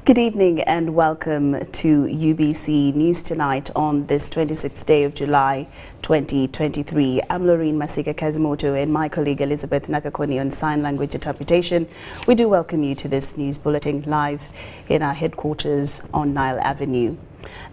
Good evening and welcome to UBC News Tonight on this 26th day of July 2023. I'm Lauryn Masiika Kazimoto and my colleague Elizabeth Nakakoni on sign language interpretation. We do welcome you to this news bulletin live in our headquarters on Nile Avenue.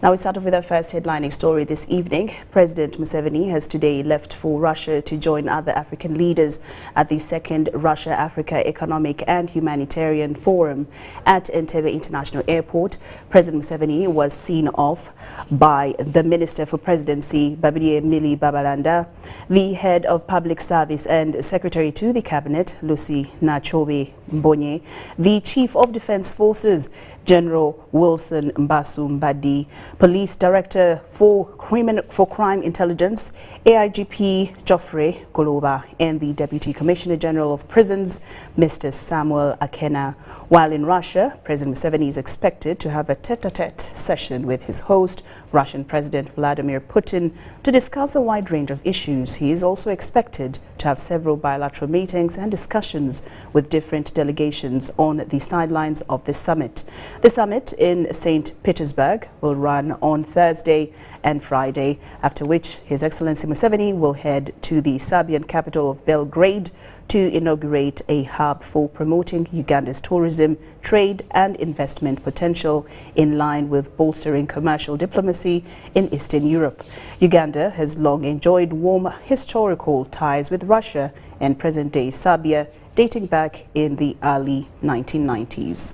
Now we start off with our first headlining story this evening. President Museveni has today left for Russia to join other African leaders at the second Russia-Africa Economic and Humanitarian Forum at Entebbe International Airport. President Museveni was seen off by the Minister for Presidency, Babirye Mili Babalanda, the Head of Public Service and Secretary to the Cabinet, Lucy Nachobe Mbonye, the Chief of Defense Forces, General Wilson Mbasu Mbadi, Police Director for Crime Intelligence, AIGP Geoffrey Goloba, and the Deputy Commissioner General of Prisons, Mr. Samuel Akena. While in Russia, President Museveni is expected to have a tete-a-tete session with his host, Russian President Vladimir Putin, to discuss a wide range of issues. He is also expected to have several bilateral meetings and discussions with different delegations on the sidelines of the summit. The summit in St. Petersburg will run on Thursday and Friday, after which His Excellency Museveni will head to the Serbian capital of Belgrade to inaugurate a hub for promoting Uganda's tourism, trade and investment potential in line with bolstering commercial diplomacy in Eastern Europe. Uganda has long enjoyed warm historical ties with Russia and present-day Serbia, dating back in the early 1990s.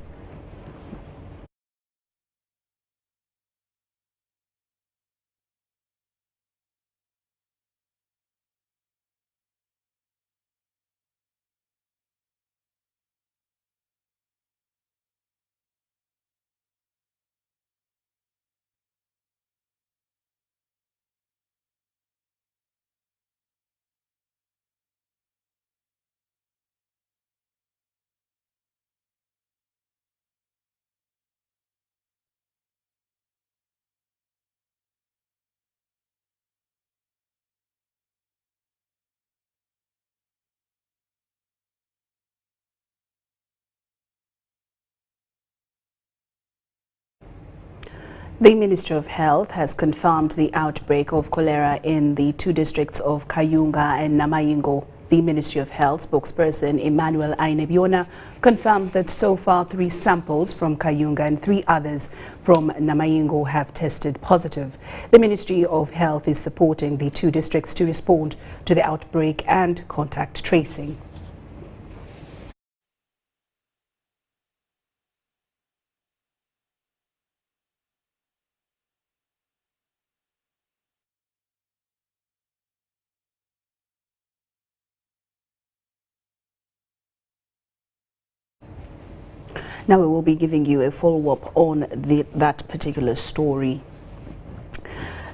The Ministry of Health has confirmed the outbreak of cholera in the two districts of Kayunga and Namayingo. The Ministry of Health spokesperson Emmanuel Ainebiona confirms that so far 3 samples from Kayunga and 3 others from Namayingo have tested positive. The Ministry of Health is supporting the 2 districts to respond to the outbreak and contact tracing. Now we will be giving you a follow-up on that particular story.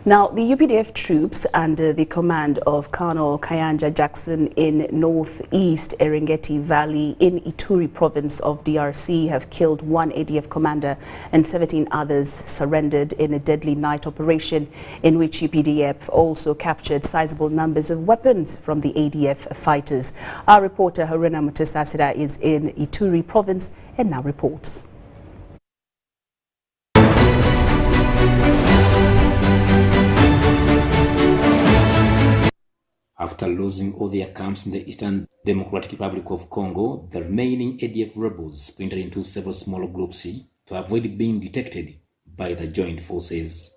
Now, the UPDF troops under the command of Colonel Kayanja Jackson in northeast Erengeti Valley in Ituri province of DRC have killed 1 ADF commander and 17 others surrendered in a deadly night operation in which UPDF also captured sizable numbers of weapons from the ADF fighters. Our reporter Haruna Mutasasira is in Ituri province and now reports. After losing all their camps in the Eastern Democratic Republic of Congo, the remaining ADF rebels splintered into several smaller groups to avoid being detected by the joint forces.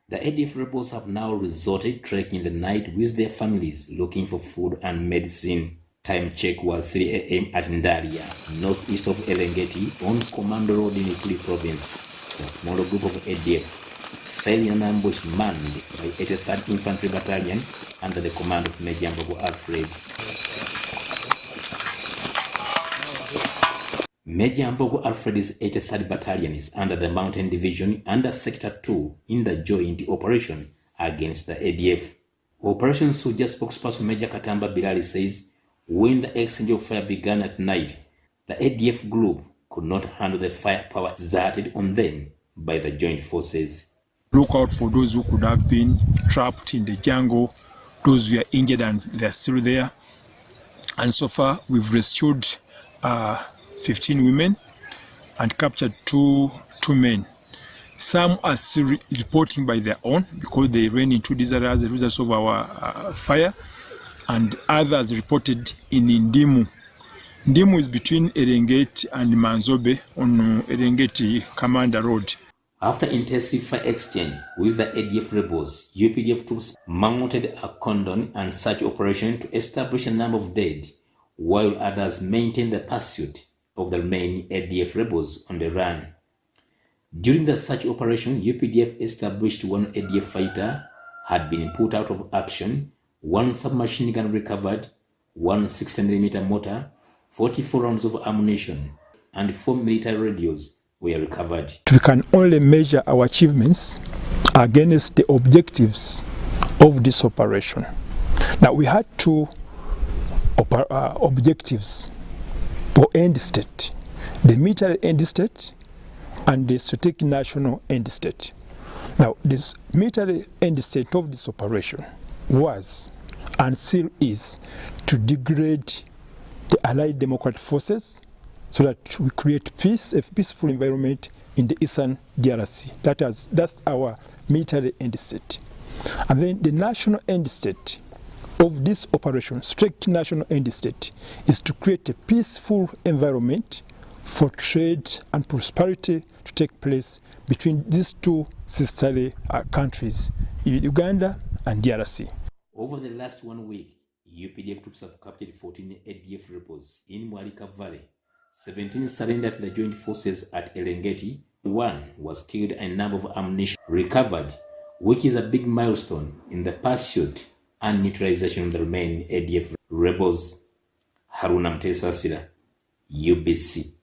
The ADF rebels have now resorted trekking in the night with their families looking for food and medicine. Time check was 3 a.m. at Ndaria, northeast of Erengeti, on Commando Road in Ituri province. A smaller group of ADF fell in an ambush manned by 83rd Infantry Battalion under the command of Major Mbogo Alfred. Major Mbogo Alfred's 83rd Battalion is under the Mountain Division under Sector 2 in the joint operation against the ADF. Operation Soldier spokesperson Major Katamba Bilali says when the exchange of fire began at night, the ADF group could not handle the firepower exerted on them by the joint forces. Look out for those who could have been trapped in the jungle, those who are injured and they're still there. And so far, we've rescued 15 women and captured two men. Some are still reporting by their own because they ran into these areas as a result of our fire, and others reported in Ndimu. Ndimu is between Erengeti and Manzobe on Erengeti Commander Road. After intensive fire exchange with the ADF rebels, UPDF troops mounted a cordon and search operation to establish a number of dead, while others maintained the pursuit of the remaining ADF rebels on the run. During the search operation, UPDF established one ADF fighter had been put out of action, one submachine gun recovered, one 60mm mortar, 44 rounds of ammunition, and 4 military radios were recovered. We can only measure our achievements against the objectives of this operation. Now, we had two objectives for end state: the military end state and the strategic national end state. Now, this military end state of this operation was and still is to degrade the Allied Democratic Forces so that we create peace, a peaceful environment in the eastern DRC. That's our military end state. And then the national end state of this operation, strict national end state, is to create a peaceful environment for trade and prosperity to take place between these two sisterly countries, Uganda and DRC. Over the last 1 week, UPDF troops have captured 14 ADF rebels in Mwanafunzi Valley. 17 surrendered to the joint forces at Erengeti. 1 was killed and a number of ammunition recovered, which is a big milestone in the pursuit and neutralization of the remaining ADF rebels. Haruna Mtesasira, UBC.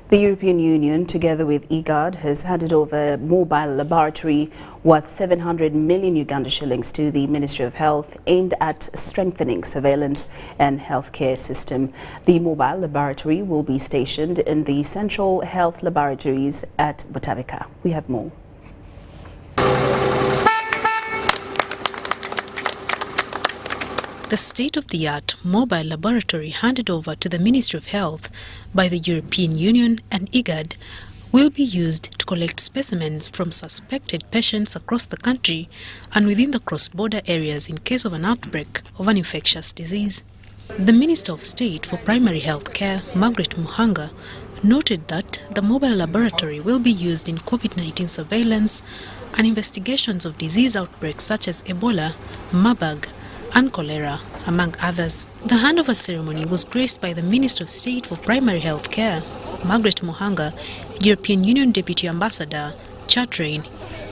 The European Union, together with IGAD, has handed over a mobile laboratory worth 700 million Uganda shillings to the Ministry of Health, aimed at strengthening surveillance and healthcare system. The mobile laboratory will be stationed in the Central Health Laboratories at Butavika. We have more. The state-of-the-art mobile laboratory handed over to the Ministry of Health by the European Union and IGAD will be used to collect specimens from suspected patients across the country and within the cross-border areas in case of an outbreak of an infectious disease. The Minister of State for Primary Health Care, Margaret Muhanga, noted that the mobile laboratory will be used in COVID-19 surveillance and investigations of disease outbreaks such as Ebola, Marburg, and cholera, among others. The handover ceremony was graced by the Minister of State for Primary Health Care, Margaret Muhanga, European Union Deputy Ambassador, Chatrain,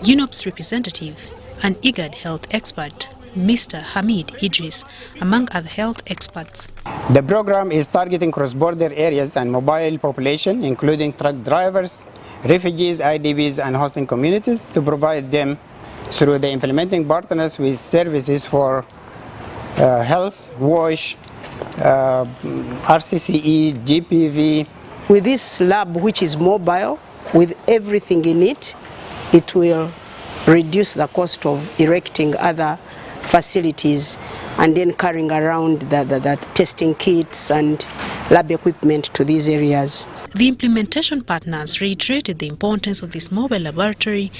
UNOPS representative, and IGAD health expert, Mr. Hamid Idris, among other health experts. The program is targeting cross-border areas and mobile population, including truck drivers, refugees, IDPs, and hosting communities, to provide them through the implementing partners with services for health, WASH, RCCE, GPV. With this lab, which is mobile, with everything in it, it will reduce the cost of erecting other facilities and then carrying around the testing kits and lab equipment to these areas. The implementation partners reiterated the importance of this mobile laboratory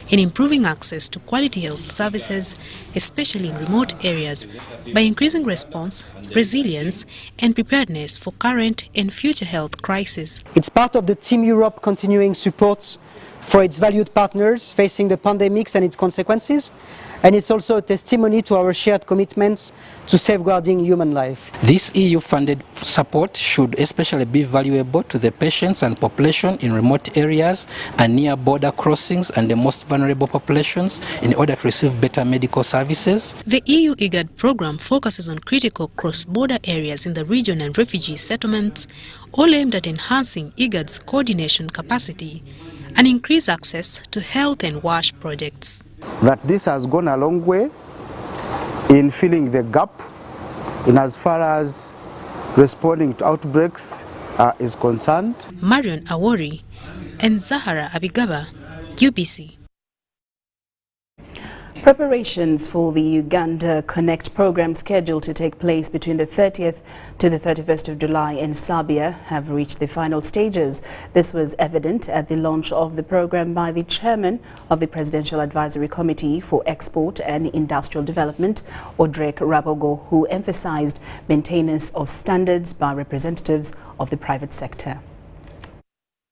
in improving access to quality health services, especially in remote areas, by increasing response, resilience, and preparedness for current and future health crises. It's part of the Team Europe continuing support for its valued partners facing the pandemics and its consequences, and it's also a testimony to our shared commitments to safeguarding human life. This EU-funded support should especially be valuable to the patients and population in remote areas and near border crossings and the most vulnerable populations in order to receive better medical services. The EU IGAD program focuses on critical cross-border areas in the region and refugee settlements, all aimed at enhancing IGAD's coordination capacity and increase access to health and WASH projects. That this has gone a long way in filling the gap in as far as responding to outbreaks is concerned. Marion Awori and Zahara Abigaba, UBC. Preparations for the Uganda Connect program scheduled to take place between the 30th to the 31st of July in Serbia have reached the final stages. This was evident at the launch of the program by the chairman of the Presidential Advisory Committee for Export and Industrial Development, ADF Rebels, who emphasized maintenance of standards by representatives of the private sector.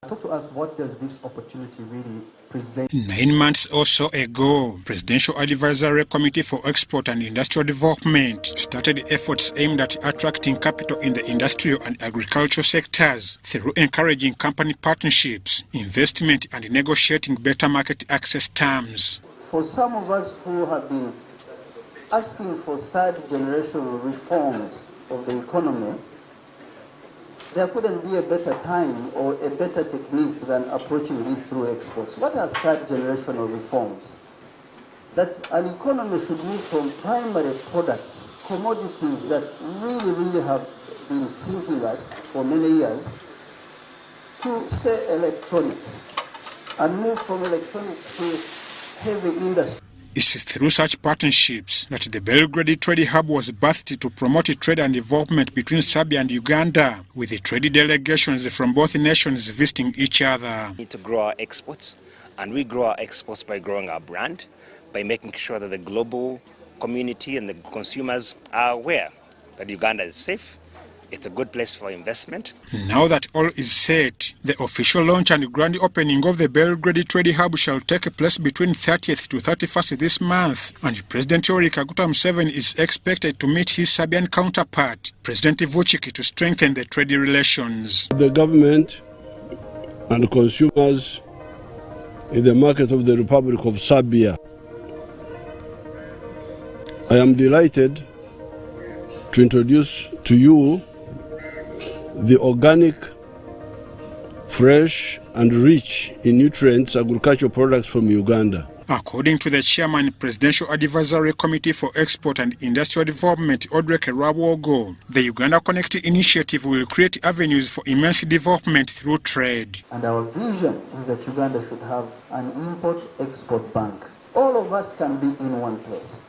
Talk to us, what does this opportunity really present? 9 months or so ago, Presidential Advisory Committee for Export and Industrial Development started efforts aimed at attracting capital in the industrial and agricultural sectors through encouraging company partnerships, investment and negotiating better market access terms. For some of us who have been asking for third-generation reforms of the economy, there couldn't be a better time or a better technique than approaching this through exports. What are third-generational reforms? That an economy should move from primary products, commodities that really have been sinking us for many years, to, say, electronics, and move from electronics to heavy industry. It's through such partnerships that the Belgrade Trade Hub was birthed to promote trade and development between Serbia and Uganda, with the trade delegations from both nations visiting each other. We need to grow our exports, and we grow our exports by growing our brand, by making sure that the global community and the consumers are aware that Uganda is safe. It's a good place for investment. Now that all is set, the official launch and grand opening of the Belgrade Trade Hub shall take place between 30th to 31st this month, and President Yoweri Kaguta Museveni is expected to meet his Serbian counterpart, President Vučić, to strengthen the trade relations. The government and consumers in the market of the Republic of Serbia, I am delighted to introduce to you the organic, fresh and rich in nutrients agricultural products from Uganda. According to the chairman, Presidential Advisory Committee for Export and Industrial Development, ADF Rebels, the Uganda Connect initiative will create avenues for immense development through trade. And our vision is that Uganda should have an import-export bank. All of us can be in one place.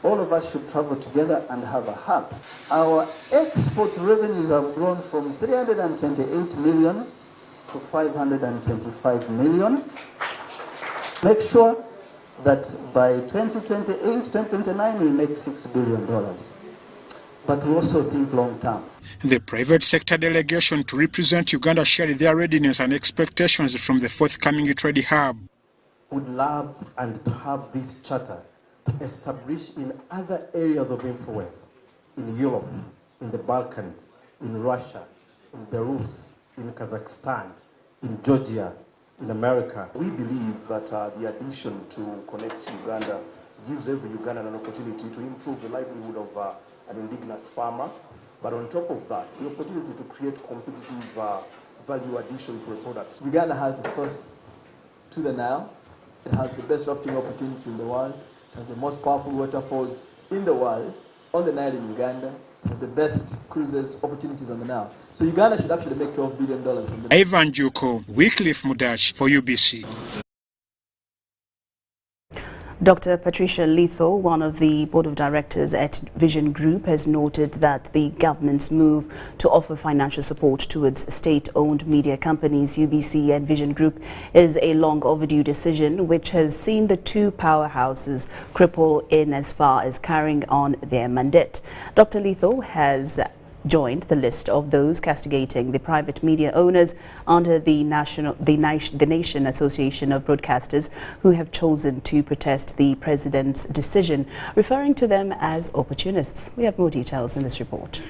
All of us should travel together and have a hub. Our export revenues have grown from 328 million to 525 million. Make sure that by 2028, 2029, we make $6 billion. But we also think long term. The private sector delegation to represent Uganda shared their readiness and expectations from the forthcoming trade hub. Would love and to have this charter to establish in other areas of influence, in Europe, in the Balkans, in Russia, in Belarus, in Kazakhstan, in Georgia, in America. We believe that the addition to Connect Uganda gives every Ugandan an opportunity to improve the livelihood of an indigenous farmer, but on top of that, the opportunity to create competitive value addition to the products. Uganda has the source to the Nile. It has the best rafting opportunities in the world. Has the most powerful waterfalls in the world on the Nile in Uganda, has the best cruises opportunities on the Nile. So Uganda should actually make $12 billion from the Ivan Juko, Wycliffe Mudash for UBC. Dr. Patricia Letho, one of the board of directors at Vision Group, has noted that the government's move to offer financial support towards state-owned media companies, UBC and Vision Group, is a long overdue decision which has seen the two powerhouses cripple in as far as carrying on their mandate. Dr. Letho has joined the list of those castigating the private media owners under the Nation Association of Broadcasters, who have chosen to protest the president's decision, referring to them as opportunists. We have more details in this report.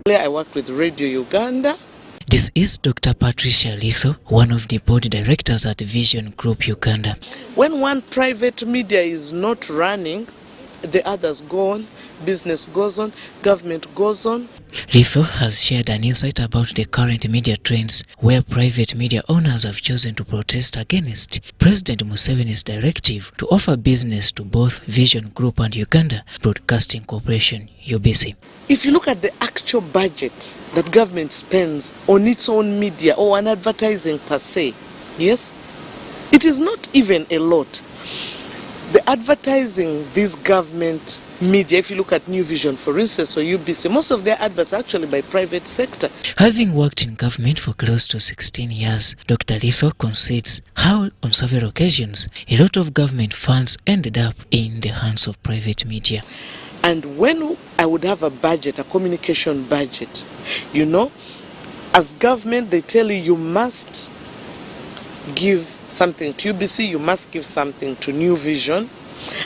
I work with Radio Uganda. This is Dr. Patricia Letho, one of the board directors at Vision Group Uganda. When one private media is not running, the others go on, business goes on, government goes on. Letho has shared an insight about the current media trends where private media owners have chosen to protest against President Museveni's directive to offer business to both Vision Group and Uganda Broadcasting Corporation, UBC. If you look at the actual budget that government spends on its own media or on advertising per se, yes, it is not even a lot. the advertising, this government media, if you look at New Vision, for instance, or UBC, most of their adverts are actually by private sector. Having worked in government for close to 16 years, Dr. Litho concedes how on several occasions a lot of government funds ended up in the hands of private media. And when I would have a budget, a communication budget, you know, as government, they tell you must give something to UBC, you must give something to New Vision,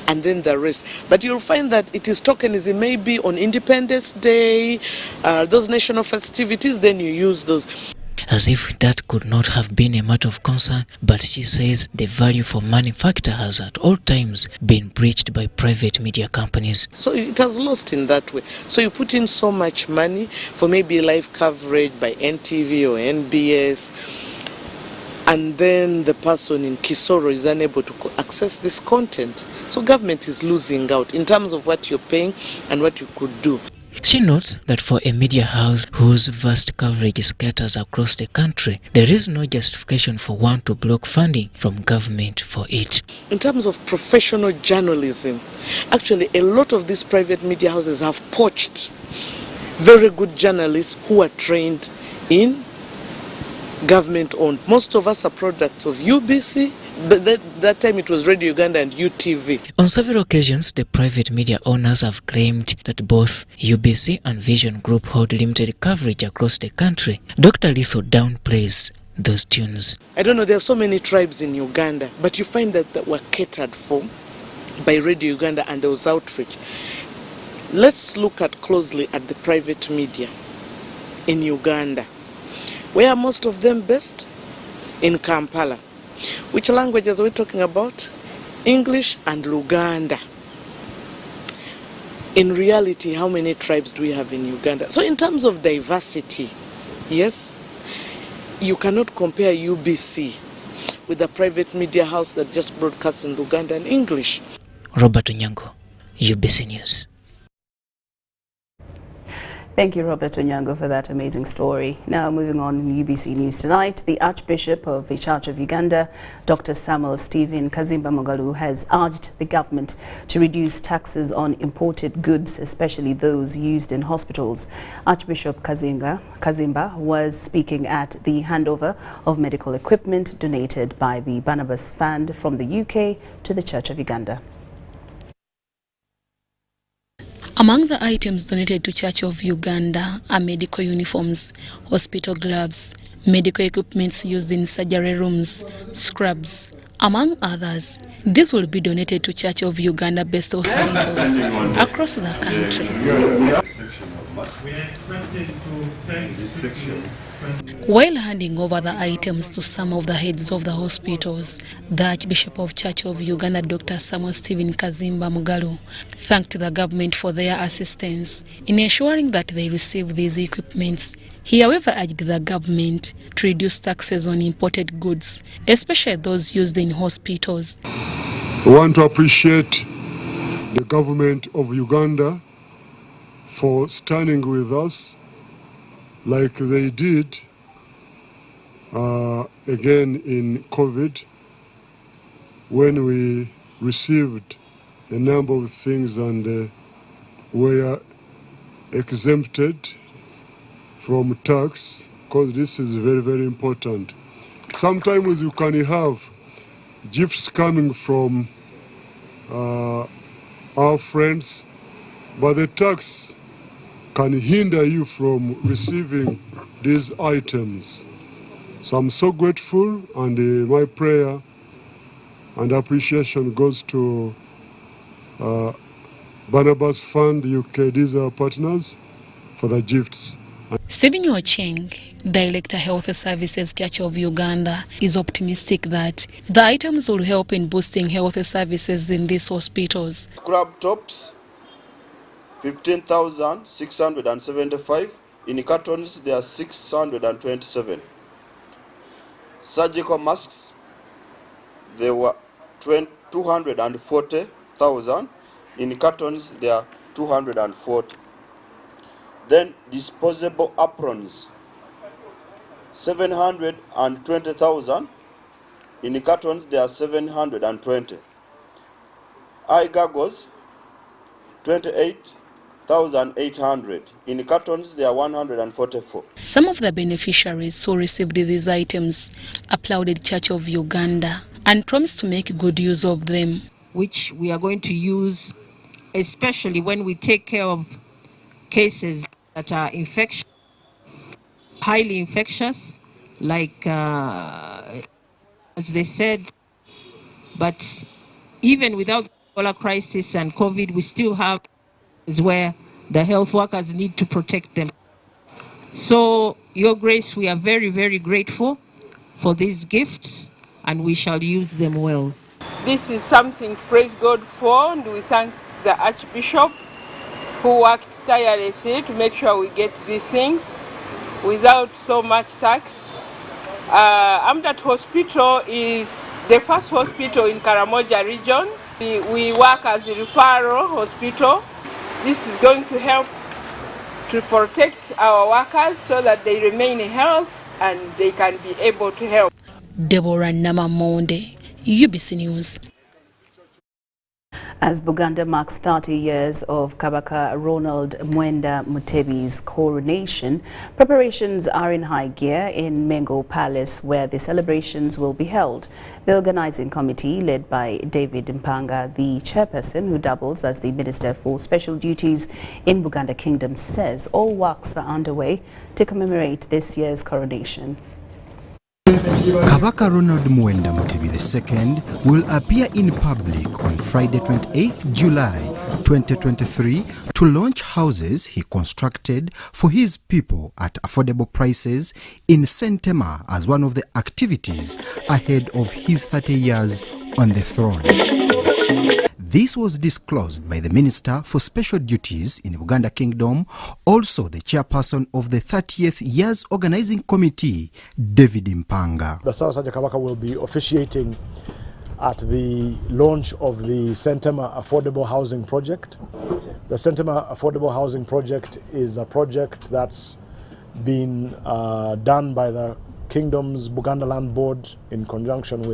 and then the rest. But you'll find that it is tokenism, maybe on Independence Day, those national festivities, then you use those. As if that could not have been a matter of concern, but she says the value for money factor has at all times been breached by private media companies. So it has lost in that way. So you put in so much money for maybe live coverage by NTV or NBS, and then the person in Kisoro is unable to access this content. So government is losing out in terms of what you're paying and what you could do. She notes that for a media house whose vast coverage scatters across the country, there is no justification for one to block funding from government for it. In terms of professional journalism, actually a lot of these private media houses have poached very good journalists who are trained in government-owned. Most of us are products of UBC, but that time it was Radio Uganda and UTV. On several occasions, the private media owners have claimed that both UBC and Vision Group hold limited coverage across the country. Dr. Litho downplays those tunes. I don't know, there are so many tribes in Uganda, but you find that were catered for by Radio Uganda, and there was outreach. Let's look closely at the private media in Uganda. Where are most of them based? In Kampala. Which languages are we talking about? English and Luganda. In reality, how many tribes do we have in Uganda? So in terms of diversity, yes, you cannot compare UBC with a private media house that just broadcasts in Luganda and English. Robert Onyango, UBC News. Thank you, Robert Onyango, for that amazing story. Now, moving on in UBC News tonight, the Archbishop of the Church of Uganda, Dr. Samuel Stephen Kazimba Mugalu, has urged the government to reduce taxes on imported goods, especially those used in hospitals. Archbishop Kazimba was speaking at the handover of medical equipment donated by the Barnabas Fund from the UK to the Church of Uganda. Among the items donated to Church of Uganda are medical uniforms, hospital gloves, medical equipments used in surgery rooms, scrubs, among others. This will be donated to Church of Uganda-based hospitals across the country. While handing over the items to some of the heads of the hospitals, the Archbishop of Church of Uganda, Dr. Samuel Stephen Kazimba Mugalu, thanked the government for their assistance in ensuring that they receive these equipments. He, however, urged the government to reduce taxes on imported goods, especially those used in hospitals. We want to appreciate the government of Uganda for standing with us like they did again in COVID, when we received a number of things and were exempted from tax, because this is very, very important. Sometimes you can have gifts coming from our friends, but the tax can hinder you from receiving these items. So I'm so grateful, and my prayer and appreciation goes to Barnabas Fund UK, these are partners, for the gifts. Stephen Ocheng, Director Health Services Church of Uganda, is optimistic that the items will help in boosting health services in these hospitals. Crab tops, 15,675. In cartons, there are 627. Surgical masks, there were 240,000. In cartons, there are 240. Then disposable aprons, 720,000. In cartons, there are 720. eye goggles, 28,800. In cartons, there are 144. Some of the beneficiaries who received these items applauded Church of Uganda and promised to make good use of them, which we are going to use especially when we take care of cases that are highly infectious, like as they said. But even without Ebola crisis and COVID, we still have is where the health workers need to protect them. So, Your Grace, we are very, very grateful for these gifts, and we shall use them well. This is something to praise God for, and we thank the Archbishop who worked tirelessly to make sure we get these things without so much tax. Amdat Hospital is the first hospital in Karamoja region. We work as a referral hospital. This is going to help to protect our workers so that they remain in health and they can be able to help. Deborah Namamonde, UBC News. As Buganda marks 30 years of Kabaka Ronald Mwenda Mutebi's coronation, preparations are in high gear in Mengo Palace, where the celebrations will be held. The organizing committee, led by David Mpanga, the chairperson who doubles as the Minister for Special Duties in Buganda Kingdom, says all works are underway to commemorate this year's coronation. Kabaka Ronald Mwenda Mutebi II will appear in public on Friday 28th July 2023 to launch houses he constructed for his people at affordable prices in Sentema as one of the activities ahead of his 30 years on the throne. This was disclosed by the Minister for Special Duties in Uganda Kingdom, also the chairperson of the 30th Years Organizing Committee, David Mpanga. The South Saja Kabaka will be officiating at the launch of the Sentema Affordable Housing Project. The Sentema Affordable Housing Project is a project that's been done by the Kingdom's Buganda Land Board in partnership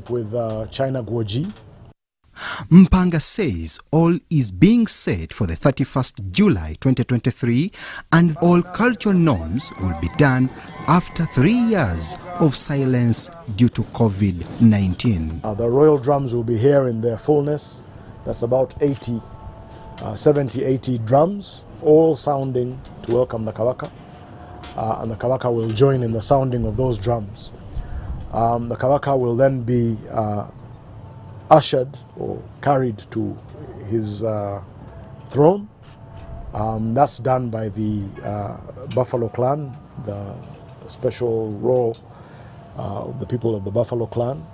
with China Guoji. Mpanga says all is being set for the 31st July 2023 and all cultural norms will be done after 3 years of silence due to COVID-19. The royal drums will be here in their fullness. That's about 70-80 drums, all sounding to welcome the Kabaka. And the Kabaka will join in the sounding of those drums. The Kabaka will then be ushered or carried to his throne. That's done by the Buffalo clan, the special role, the people of the Buffalo clan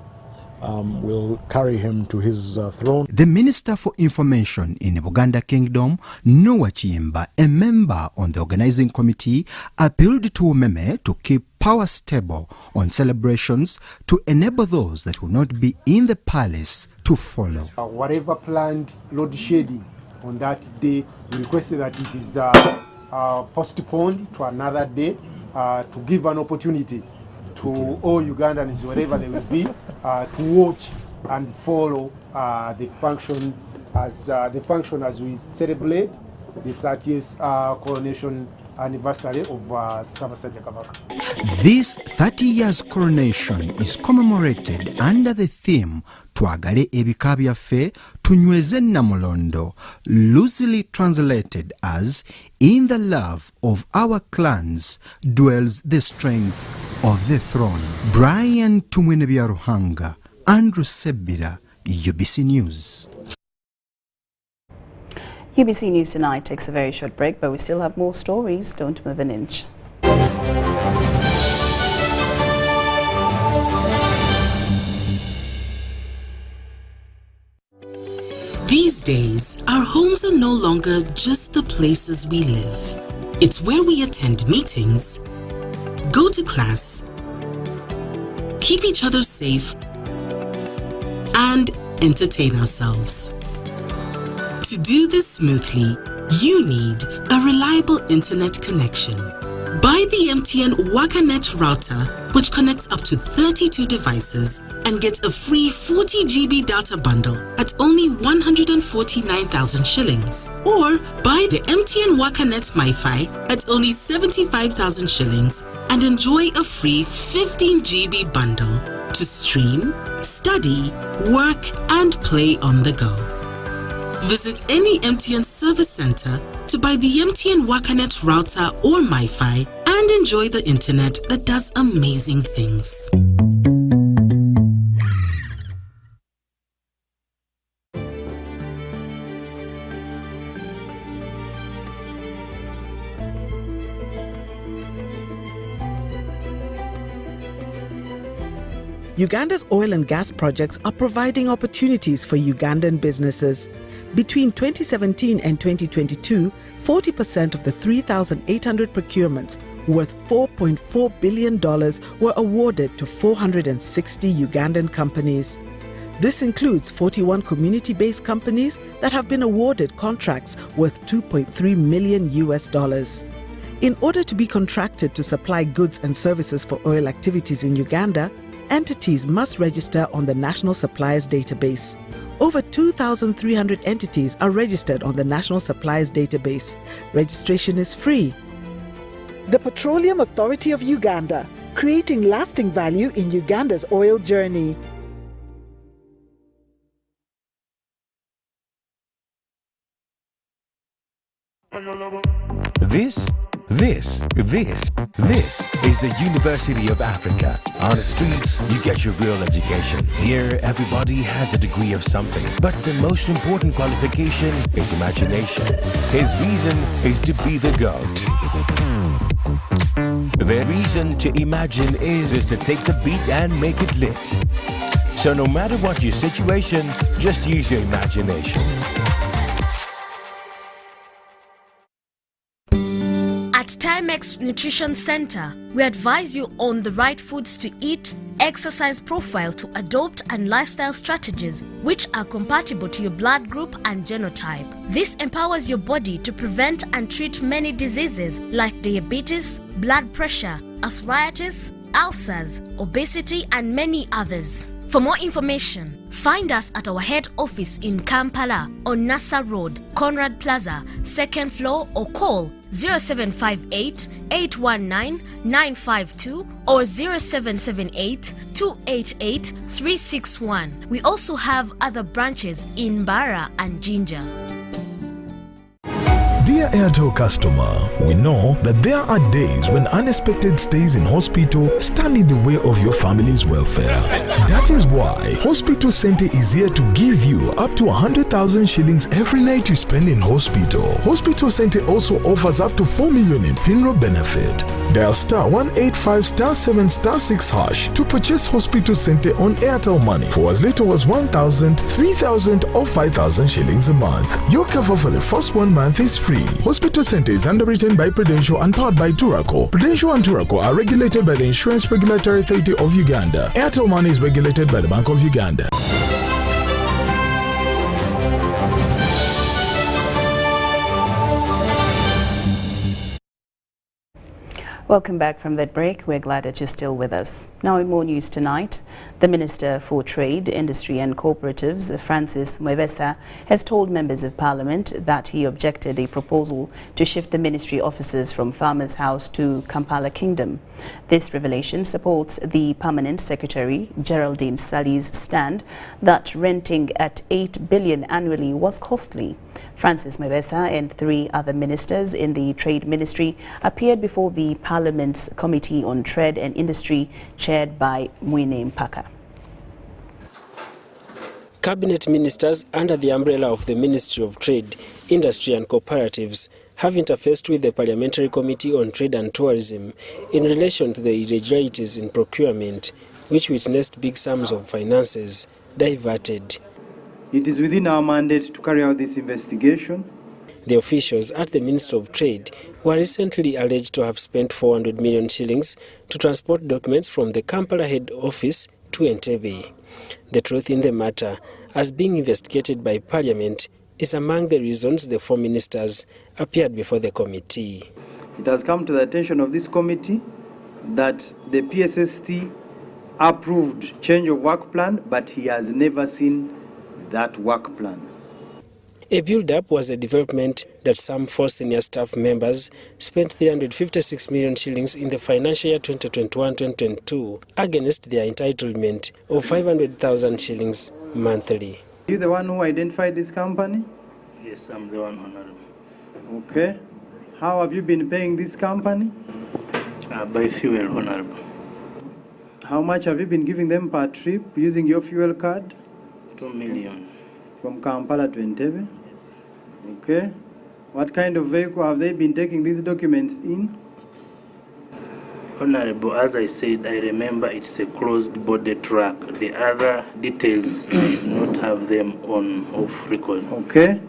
will carry him to his throne. The Minister for Information in Buganda Kingdom, Noah Chiemba, a member on the organizing committee, appealed to Umeme to keep power stable on celebrations to enable those that will not be in the palace to follow. Whatever planned load shedding on that day, we requested that it is postponed to another day to give an opportunity to all Ugandans, wherever they will be, to watch and follow the function as we celebrate the 30th coronation anniversary of Ssaabasajja Kabaka. This 30 years coronation is commemorated under the theme Twagale ebika byaffe tunyweze Namulondo, loosely translated as in the love of our clans dwells the strength of the throne. Brian Tumwenebyaruhanga, Andrew Sebira, UBC News. UBC News Tonight takes a very short break, but we still have more stories. Don't move an inch. These days, our homes are no longer just the places we live. It's where we attend meetings, go to class, keep each other safe, and entertain ourselves. To do this smoothly, you need a reliable internet connection. Buy the MTN WakaNet router, which connects up to 32 devices and get a free 40 GB data bundle at only 149,000 shillings. Or buy the MTN WakaNet MiFi at only 75,000 shillings and enjoy a free 15 GB bundle to stream, study, work, and play on the go. Visit any MTN service center to buy the MTN WakaNet router or MiFi and enjoy the internet that does amazing things. Uganda's oil and gas projects are providing opportunities for Ugandan businesses. Between 2017 and 2022, 40% of the 3,800 procurements worth $4.4 billion were awarded to 460 Ugandan companies. This includes 41 community-based companies that have been awarded contracts worth $2.3 million. In order to be contracted to supply goods and services for oil activities in Uganda, entities must register on the National Suppliers Database. Over 2,300 entities are registered on the National Suppliers Database. Registration is free. The Petroleum Authority of Uganda, creating lasting value in Uganda's oil journey. This is the University of Africa. On the streets, you get your real education. Here, everybody has a degree of something. But the most important qualification is imagination. His reason is to be the GOAT. The reason to imagine is to take the beat and make it lit. So no matter what your situation, just use your imagination. At Timex Nutrition Center, we advise you on the right foods to eat, exercise profile to adopt, and lifestyle strategies which are compatible to your blood group and genotype. This empowers your body to prevent and treat many diseases like diabetes, blood pressure, arthritis, ulcers, obesity, and many others. For more information, find us at our head office in Kampala on Nassa Road, Conrad Plaza, 2nd floor, or call 0758 819 952 or 0778 288 361. We also have other branches in Bara and Jinja. Dear Airtel customer, we know that there are days when unexpected stays in hospital stand in the way of your family's welfare. That is why Hospital Center is here to give you up to 100,000 shillings every night you spend in hospital. Hospital Center also offers up to 4 million in funeral benefit. Dial star 185 star 7 star 6 hash to purchase Hospital Center on Airtel Money for as little as 1,000, 3,000 or 5,000 shillings a month. Your cover for the first 1 month is free. Hospital Center is underwritten by Prudential and powered by Turaco. Prudential and Turaco are regulated by the Insurance Regulatory Authority of Uganda. Airtel Money is regulated by the Bank of Uganda. Welcome back from that break. We're glad that you're still with us. Now in more news tonight, the Minister for Trade, Industry and Cooperatives, Francis Mwebesa, has told members of Parliament that he objected a proposal to shift the ministry offices from Farmers House to Kampala Kingdom. This revelation supports the Permanent Secretary, Geraldine Sally's stand that renting at $8 billion annually was costly. Francis Mwebesa and 3 other ministers in the Trade Ministry appeared before the Parliament's Committee on Trade and Industry, chaired by Mwine Mpaka. Cabinet ministers under the umbrella of the Ministry of Trade, Industry and Cooperatives have interfaced with the Parliamentary Committee on Trade and Tourism in relation to the irregularities in procurement, which witnessed big sums of finances diverted. It is within our mandate to carry out this investigation. The officials at the Ministry of Trade were recently alleged to have spent 400 million shillings to transport documents from the Kampala head office to Entebbe. The truth in the matter, as being investigated by Parliament, is among the reasons the 4 ministers appeared before the committee. It has come to the attention of this committee that the PSST approved change of work plan, but he has never seen that work plan. A build-up was a development that some 4 senior staff members spent 356 million shillings in the financial year 2021-2022 against their entitlement of 500,000 shillings monthly. Are you the one who identified this company? Yes, I'm the one, Honorable. Okay. How have you been paying this company? By fuel, Honorable. How much have you been giving them per trip using your fuel card? 2 million. From Kampala to Entebbe? Okay. What kind of vehicle have they been taking these documents in? Honorable, as I said, I remember it's a closed-body truck. The other details, I do not have them on off record. Okay.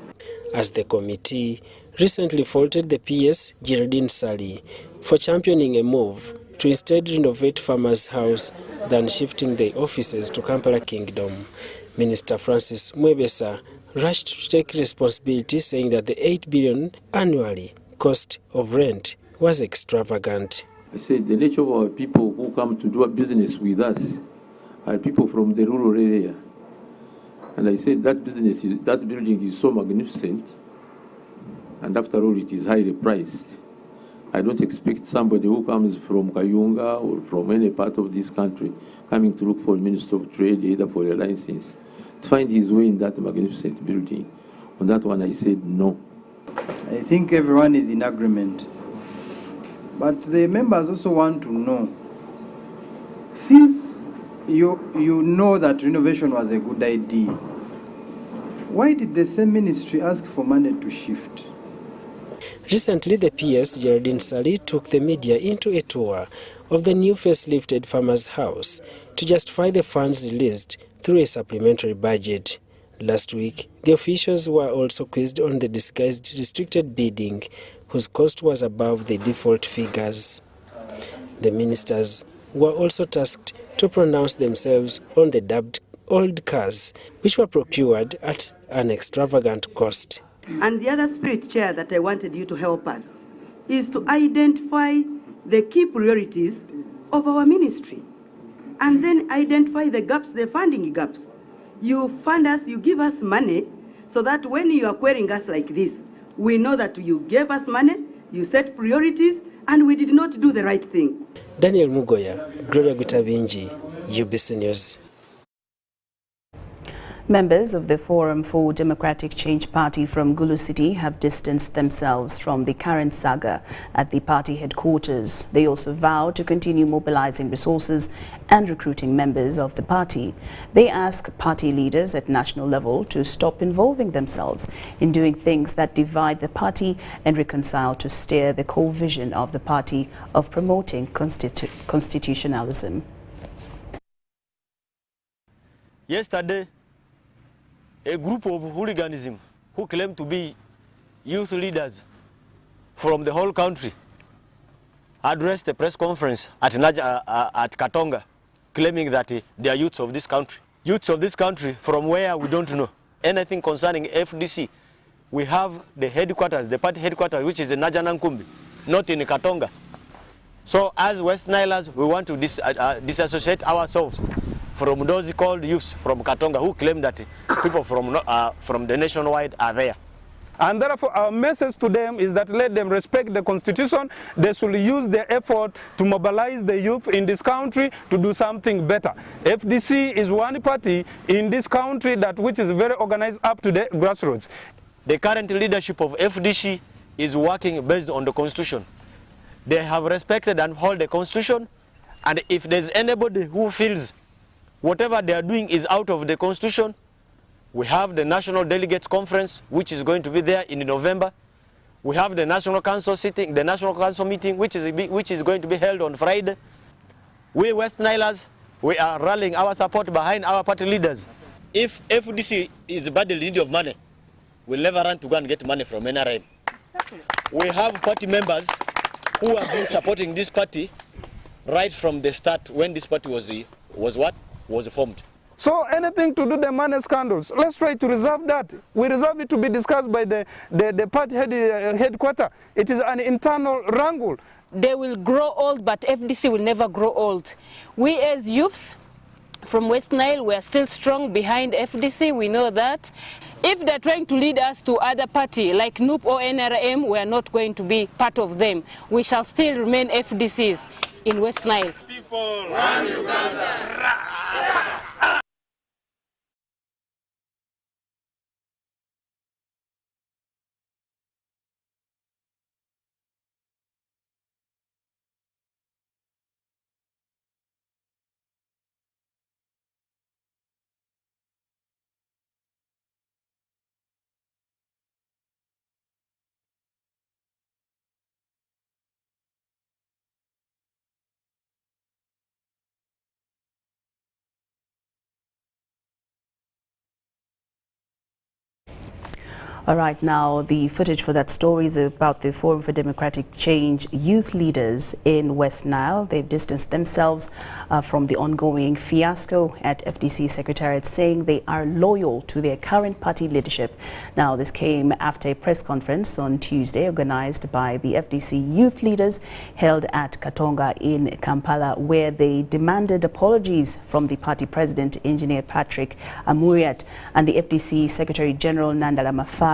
As the committee recently faulted the PS Geraldine Sally for championing a move to instead renovate Farmers House than shifting the offices to Kampala Kingdom, Minister Francis Mwebesa rushed to take responsibility, saying that the 8 billion annually cost of rent was extravagant. I said the nature of our people who come to do a business with us are people from the rural area. And I said that that building is so magnificent, and after all it is highly priced. I don't expect somebody who comes from Kayunga or from any part of this country coming to look for a Minister of Trade, either for a license, to find his way in that magnificent building. On that one I said no. I think everyone is in agreement. But the members also want to know, since you know that renovation was a good idea, why did the same ministry ask for money to shift? Recently, the PS Geraldine Sally took the media into a tour of the new facelifted Farmers House to justify the funds released through a supplementary budget. Last week, the officials were also quizzed on the disguised restricted bidding, whose cost was above the default figures. The ministers were also tasked to pronounce themselves on the dubbed old cars, which were procured at an extravagant cost. And the other spirit chair that I wanted you to help us is to identify the key priorities of our ministry and then identify the gaps, the funding gaps. You fund us, you give us money so that when you are querying us like this, we know that you gave us money, you set priorities, and we did not do the right thing. Daniel Mugoya, Gloria Gutabinji, UBC News. Members of the Forum for Democratic Change Party from Gulu City have distanced themselves from the current saga at the party headquarters. They also vow to continue mobilizing resources and recruiting members of the party. They ask party leaders at national level to stop involving themselves in doing things that divide the party and reconcile to steer the core vision of the party of promoting constitutionalism. Yesterday, a group of hooliganism who claim to be youth leaders from the whole country addressed a press conference at Katonga, claiming that they are youths of this country. Youths of this country from where we don't know. Anything concerning FDC, we have the headquarters, the party headquarters, which is in Najanankumbi, not in Katonga. So as West Nilers, we want to disassociate ourselves from those called youths from Katonga who claim that people from the nationwide are there. And therefore our message to them is that let them respect the constitution. They should use their effort to mobilize the youth in this country to do something better. FDC is one party in this country which is very organized up to the grassroots. The current leadership of FDC is working based on the constitution. They have respected and hold the constitution, and if there's anybody who feels whatever they are doing is out of the constitution, we have the National Delegates Conference, which is going to be there in November. We have the National Council sitting, the National Council meeting, which is going to be held on Friday. We West Nilers, we are rallying our support behind our party leaders. If FDC is badly in need of money, we'll never run to go and get money from NRM. Exactly. We have party members who have been supporting this party right from the start when this party was formed. So anything to do the money scandals, let's try to reserve that. We reserve it to be discussed by the party headquarters. It is an internal wrangle. They will grow old, but FDC will never grow old. We as youths from West Nile, we are still strong behind FDC, we know that. If they're trying to lead us to other party like NUP or NRM, we are not going to be part of them. We shall still remain FDCs in West Nile. People, one Uganda. All right, now the footage for that story is about the Forum for Democratic Change youth leaders in West Nile. They've distanced themselves from the ongoing fiasco at FDC Secretariat, saying they are loyal to their current party leadership. Now, this came after a press conference on Tuesday organized by the FDC youth leaders held at Katonga in Kampala, where they demanded apologies from the party president, Engineer Patrick Amuriat, and the FDC Secretary General Nandala Mafari.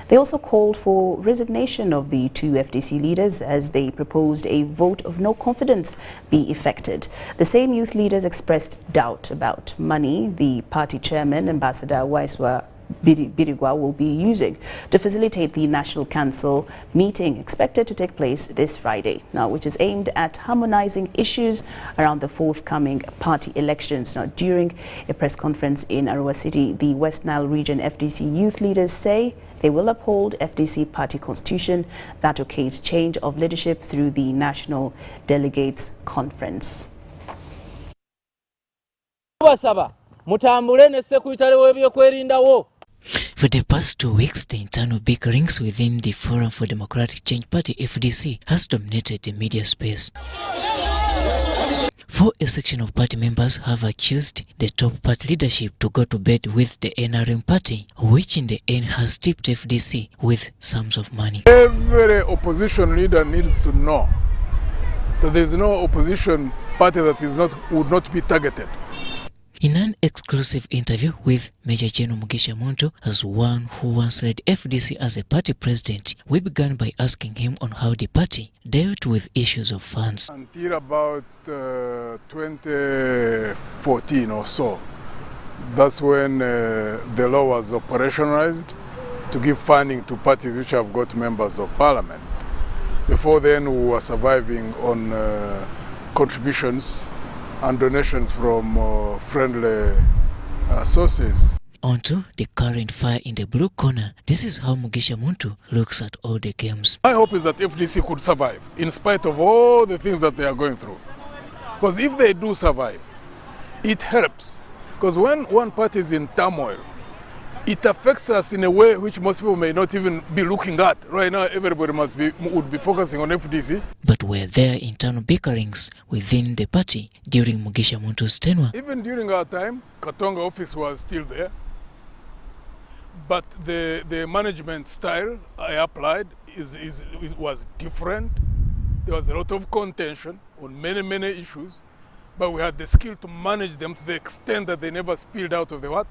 They also called for resignation of the two FDC leaders as they proposed a vote of no confidence be effected. The same youth leaders expressed doubt about money the party chairman, Ambassador Waiswa Birigwa, will be using to facilitate the National Council meeting expected to take place this Friday, now which is aimed at harmonizing issues around the forthcoming party elections. Now, during a press conference in Arua City, the West Nile region FDC youth leaders say they will uphold FDC party constitution that okays change of leadership through the National Delegates Conference. For the past 2 weeks, the internal bickerings within the Forum for Democratic Change Party FDC has dominated the media space. For a section of party members have accused the top party leadership to go to bed with the NRM party, which in the end has tipped FDC with sums of money. Every opposition leader needs to know that there is no opposition party that would not be targeted. In an exclusive interview with Major General Mugisha Muntu, as one who once led FDC as a party president, we began by asking him on how the party dealt with issues of funds. Until about 2014 or so, that's when the law was operationalized to give funding to parties which have got members of parliament. Before then, we were surviving on contributions and donations from friendly sources. Onto the current fire in the blue corner, this is how Mugisha Muntu looks at all the games. My hope is that FDC could survive in spite of all the things that they are going through. Because if they do survive, it helps. Because when one party is in turmoil, it affects us in a way which most people may not even be looking at. Right now, everybody would be focusing on FDC. But were there internal bickerings within the party during Mugisha Muntu's tenure? Even during our time, Katonga office was still there. But the management style I applied was different. There was a lot of contention on many issues. But we had the skill to manage them to the extent that they never spilled out of the what?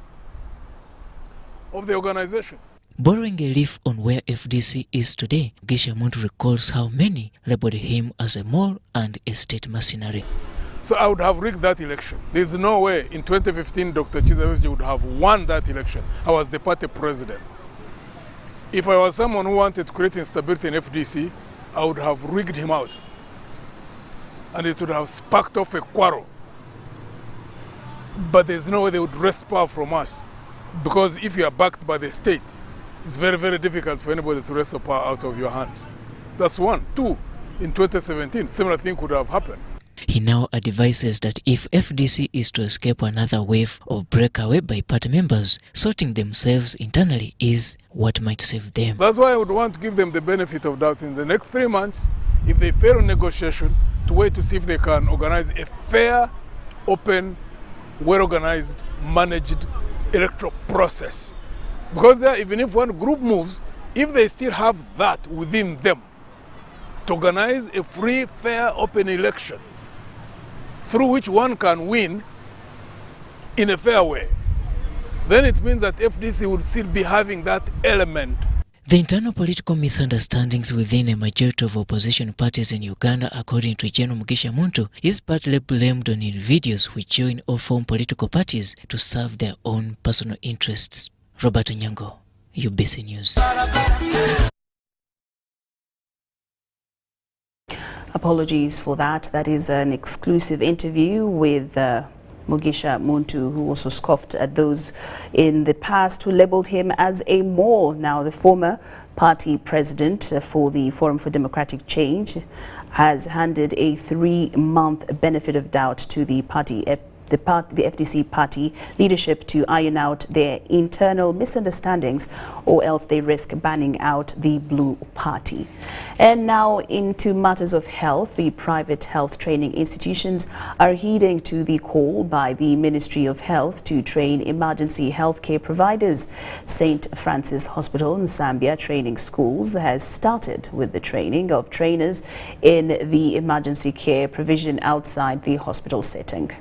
Of the organization. Borrowing a leaf on where FDC is today, Mugisha Muntu recalls how many labeled him as a mole and a state mercenary. So I would have rigged that election. There's no way in 2015 Dr. Chizawezi would have won that election. I was the party president. If I was someone who wanted to create instability in FDC, I would have rigged him out. And it would have sparked off a quarrel. But there's no way they would wrest power from us. Because if you are backed by the state, it's very difficult for anybody to wrest the power out of your hands. That's one. Two, in 2017, similar thing could have happened. He now advises that if FDC is to escape another wave of breakaway by party members, sorting themselves internally is what might save them. That's why I would want to give them the benefit of doubt in the next 3 months, if they fail in negotiations, to wait to see if they can organize a fair, open, well-organized, managed electoral process. Because there, even if one group moves, if they still have that within them to organize a free, fair, open election through which one can win in a fair way, then it means that FDC would still be having that element. The internal political misunderstandings within a majority of opposition parties in Uganda, according to General Mugisha Muntu, is partly blamed on individuals who join or form political parties to serve their own personal interests. Robert Onyango, UBC News. Apologies for that. That is an exclusive interview with Mugisha Muntu, who also scoffed at those in the past who labeled him as a mole. Now, the former party president for the Forum for Democratic Change has handed a 3-month benefit of doubt to the party, the FDC party leadership to iron out their internal misunderstandings, or else they risk banning out the Blue Party. And now into matters of health. The private health training institutions are heeding to the call by the Ministry of Health to train emergency healthcare providers. St. Francis Hospital in Zambia Training Schools has started with the training of trainers in the emergency care provision outside the hospital setting.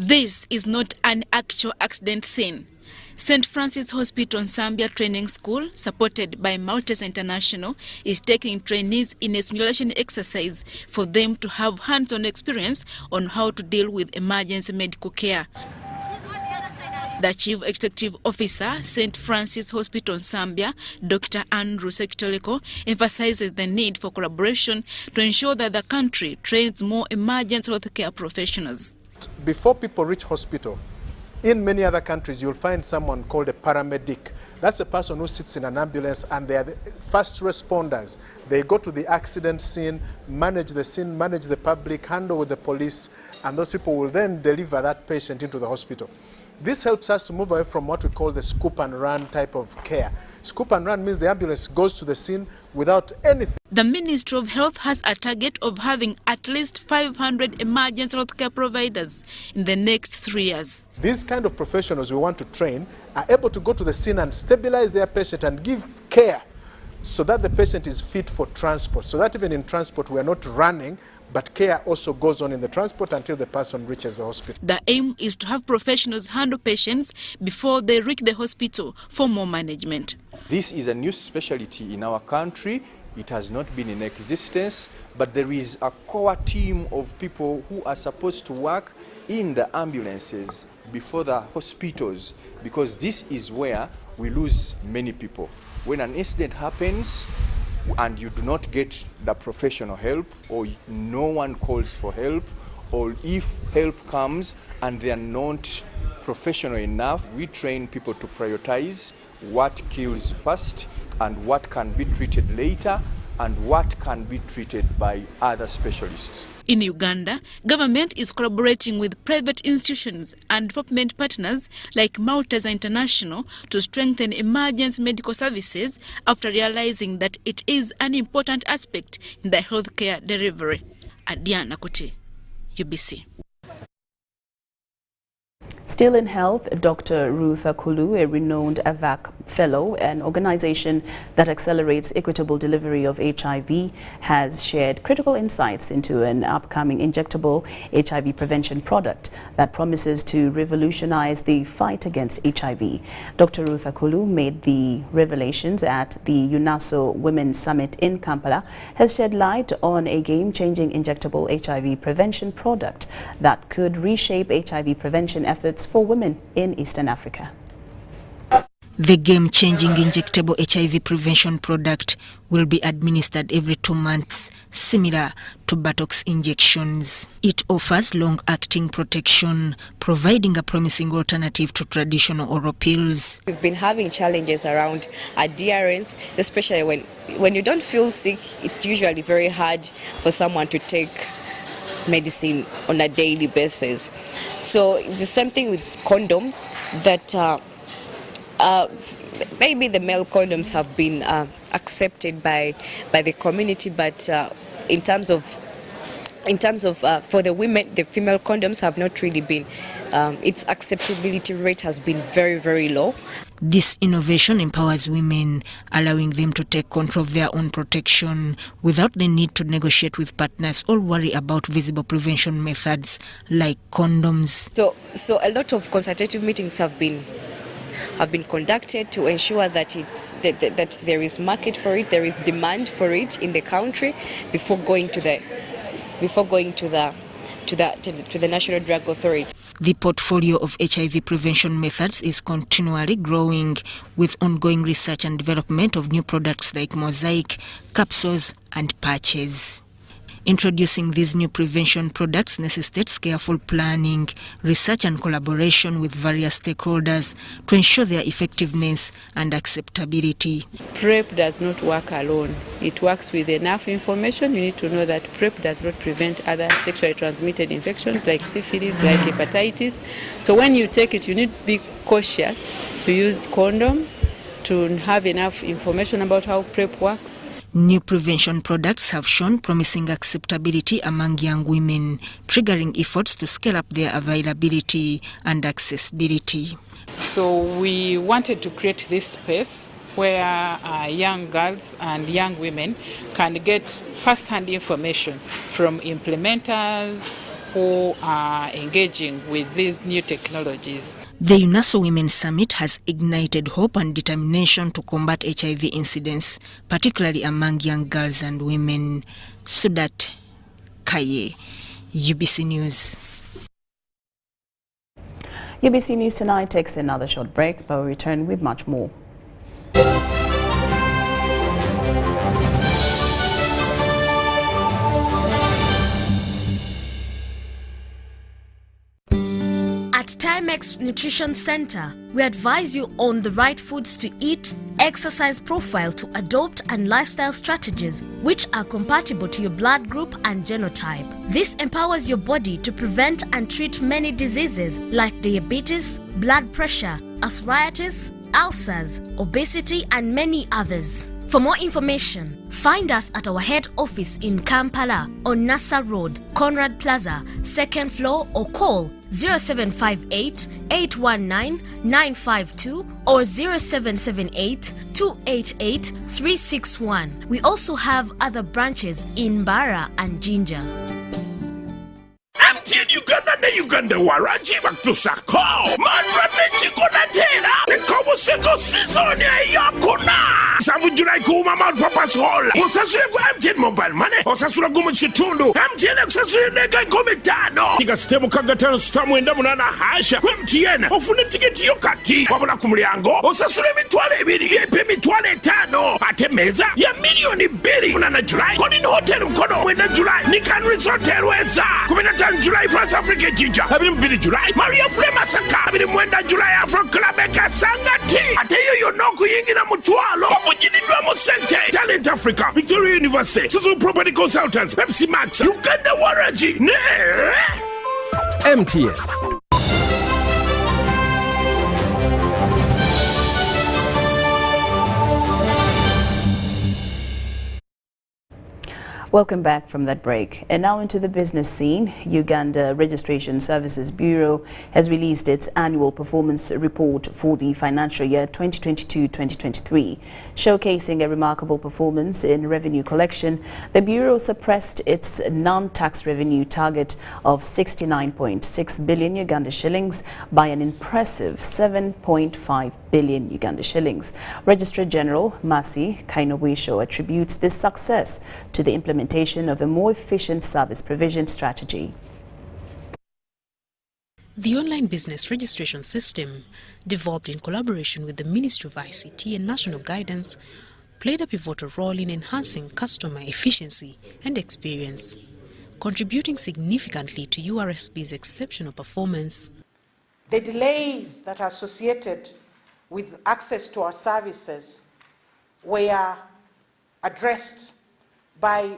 This is not an actual accident scene. St. Francis Hospital Zambia Training School, supported by Maltese International, is taking trainees in a simulation exercise for them to have hands-on experience on how to deal with emergency medical care. The Chief Executive Officer, St. Francis Hospital Zambia, Dr. Andrew Sekitoreko, emphasizes the need for collaboration to ensure that the country trains more emergency healthcare professionals. Before people reach hospital, in many other countries, you'll find someone called a paramedic. That's a person who sits in an ambulance, and they are the first responders. They go to the accident scene, manage the public, handle with the police, and those people will then deliver that patient into the hospital. This helps us to move away from what we call the scoop and run type of care. Scoop and run means the ambulance goes to the scene without anything. The Ministry of Health has a target of having at least 500 emergency healthcare providers in the next 3 years. These kind of professionals we want to train are able to go to the scene and stabilize their patient and give care so that the patient is fit for transport. So that even in transport we are not running, but care also goes on in the transport until the person reaches the hospital. The aim is to have professionals handle patients before they reach the hospital for more management. This is a new specialty in our country. It has not been in existence, but there is a core team of people who are supposed to work in the ambulances before the hospitals, because this is where we lose many people. When an incident happens and you do not get the professional help, or no one calls for help, or if help comes and they are not professional enough, we train people to prioritize what kills first and what can be treated later and what can be treated by other specialists. In Uganda, government is collaborating with private institutions and development partners like Maltese International to strengthen emergency medical services after realizing that it is an important aspect in the healthcare delivery. Adiana Kuti, UBC. Still in health, Dr. Ruth Akulu, a renowned AVAC fellow, an organization that accelerates equitable delivery of HIV, has shared critical insights into an upcoming injectable HIV prevention product that promises to revolutionize the fight against HIV. Dr. Ruth Akulu made the revelations at the UNASO Women's Summit in Kampala, has shed light on a game-changing injectable HIV prevention product that could reshape HIV prevention efforts for women in Eastern Africa. The game-changing injectable HIV prevention product will be administered every 2 months, similar to Botox injections. It offers long-acting protection, providing a promising alternative to traditional oral pills. We've been having challenges around adherence, especially when you don't feel sick. It's usually very hard for someone to take medicine on a daily basis. So it's the same thing with condoms, that maybe the male condoms have been accepted by the community, but in terms of for the women, the female condoms have not really been its acceptability rate has been very, very low. This innovation empowers women, allowing them to take control of their own protection without the need to negotiate with partners or worry about visible prevention methods like condoms. So a lot of consultative meetings have been conducted to ensure that that there is market for it, there is demand for it in the country before going to the National Drug Authority. The portfolio of HIV prevention methods is continually growing, with ongoing research and development of new products like mosaic, capsules and patches. Introducing these new prevention products necessitates careful planning, research and collaboration with various stakeholders to ensure their effectiveness and acceptability. PrEP does not work alone. It works with enough information. You need to know that PrEP does not prevent other sexually transmitted infections like syphilis, like hepatitis. So when you take it, you need to be cautious to use condoms, to have enough information about how PrEP works. New prevention products have shown promising acceptability among young women, triggering efforts to scale up their availability and accessibility. So we wanted to create this space where young girls and young women can get first-hand information from implementers who are engaging with these new technologies. The UNASO Women's Summit has ignited hope and determination to combat HIV incidence, particularly among young girls and women. Sudat Kaye, UBC News. UBC News Tonight takes another short break, but we'll return with much more. At Timex Nutrition Center, we advise you on the right foods to eat, exercise profile to adopt, and lifestyle strategies which are compatible to your blood group and genotype. This empowers your body to prevent and treat many diseases like diabetes, blood pressure, arthritis, ulcers, obesity, and many others. For more information, find us at our head office in Kampala on Nassa Road, Conrad Plaza, 2nd floor, or call 0758 819 952 or 0778 288 361. We also have other branches in Bara and Jinja. MTN Uganda ne Uganda waraji batusako manra mechikona tena tekobo seko season yakuna savu July kuma mount papa's hall osasule kwa MTN mobile money osasula gumu chitundu MTN osasule nega komitano nika sistemu kagatano stamu enda munana hasha kwa MTN ofune tiketi yokati wabula kumulyango osasule mitwale ebiri yepe mitwale 5 ate meza ya milioni 2 munana July koni hotel mkono wenda July nikan resort weza kuminata July France Africa Jinja Abiri July Maria Flema Saka Abiri Mwenda July Afro Club Eka Sangati Ateyo Yonoku Yingina Mutualo Wafujinidwa Musente Talent Africa Victoria University Suzu Property Consultants Pepsi Max Uganda Waraji MTN. Welcome back from that break. And now into the business scene. Uganda Registration Services Bureau has released its annual performance report for the financial year 2022-2023. Showcasing a remarkable performance in revenue collection, the Bureau suppressed its non-tax revenue target of 69.6 billion Uganda shillings by an impressive 7.5 billion Uganda shillings. Registrar General Masi Kazimoto attributes this success to the implementation of a more efficient service provision strategy. The online business registration system, developed in collaboration with the Ministry of ICT and National Guidance, played a pivotal role in enhancing customer efficiency and experience, contributing significantly to URSB's exceptional performance. The delays that are associated with access to our services were addressed by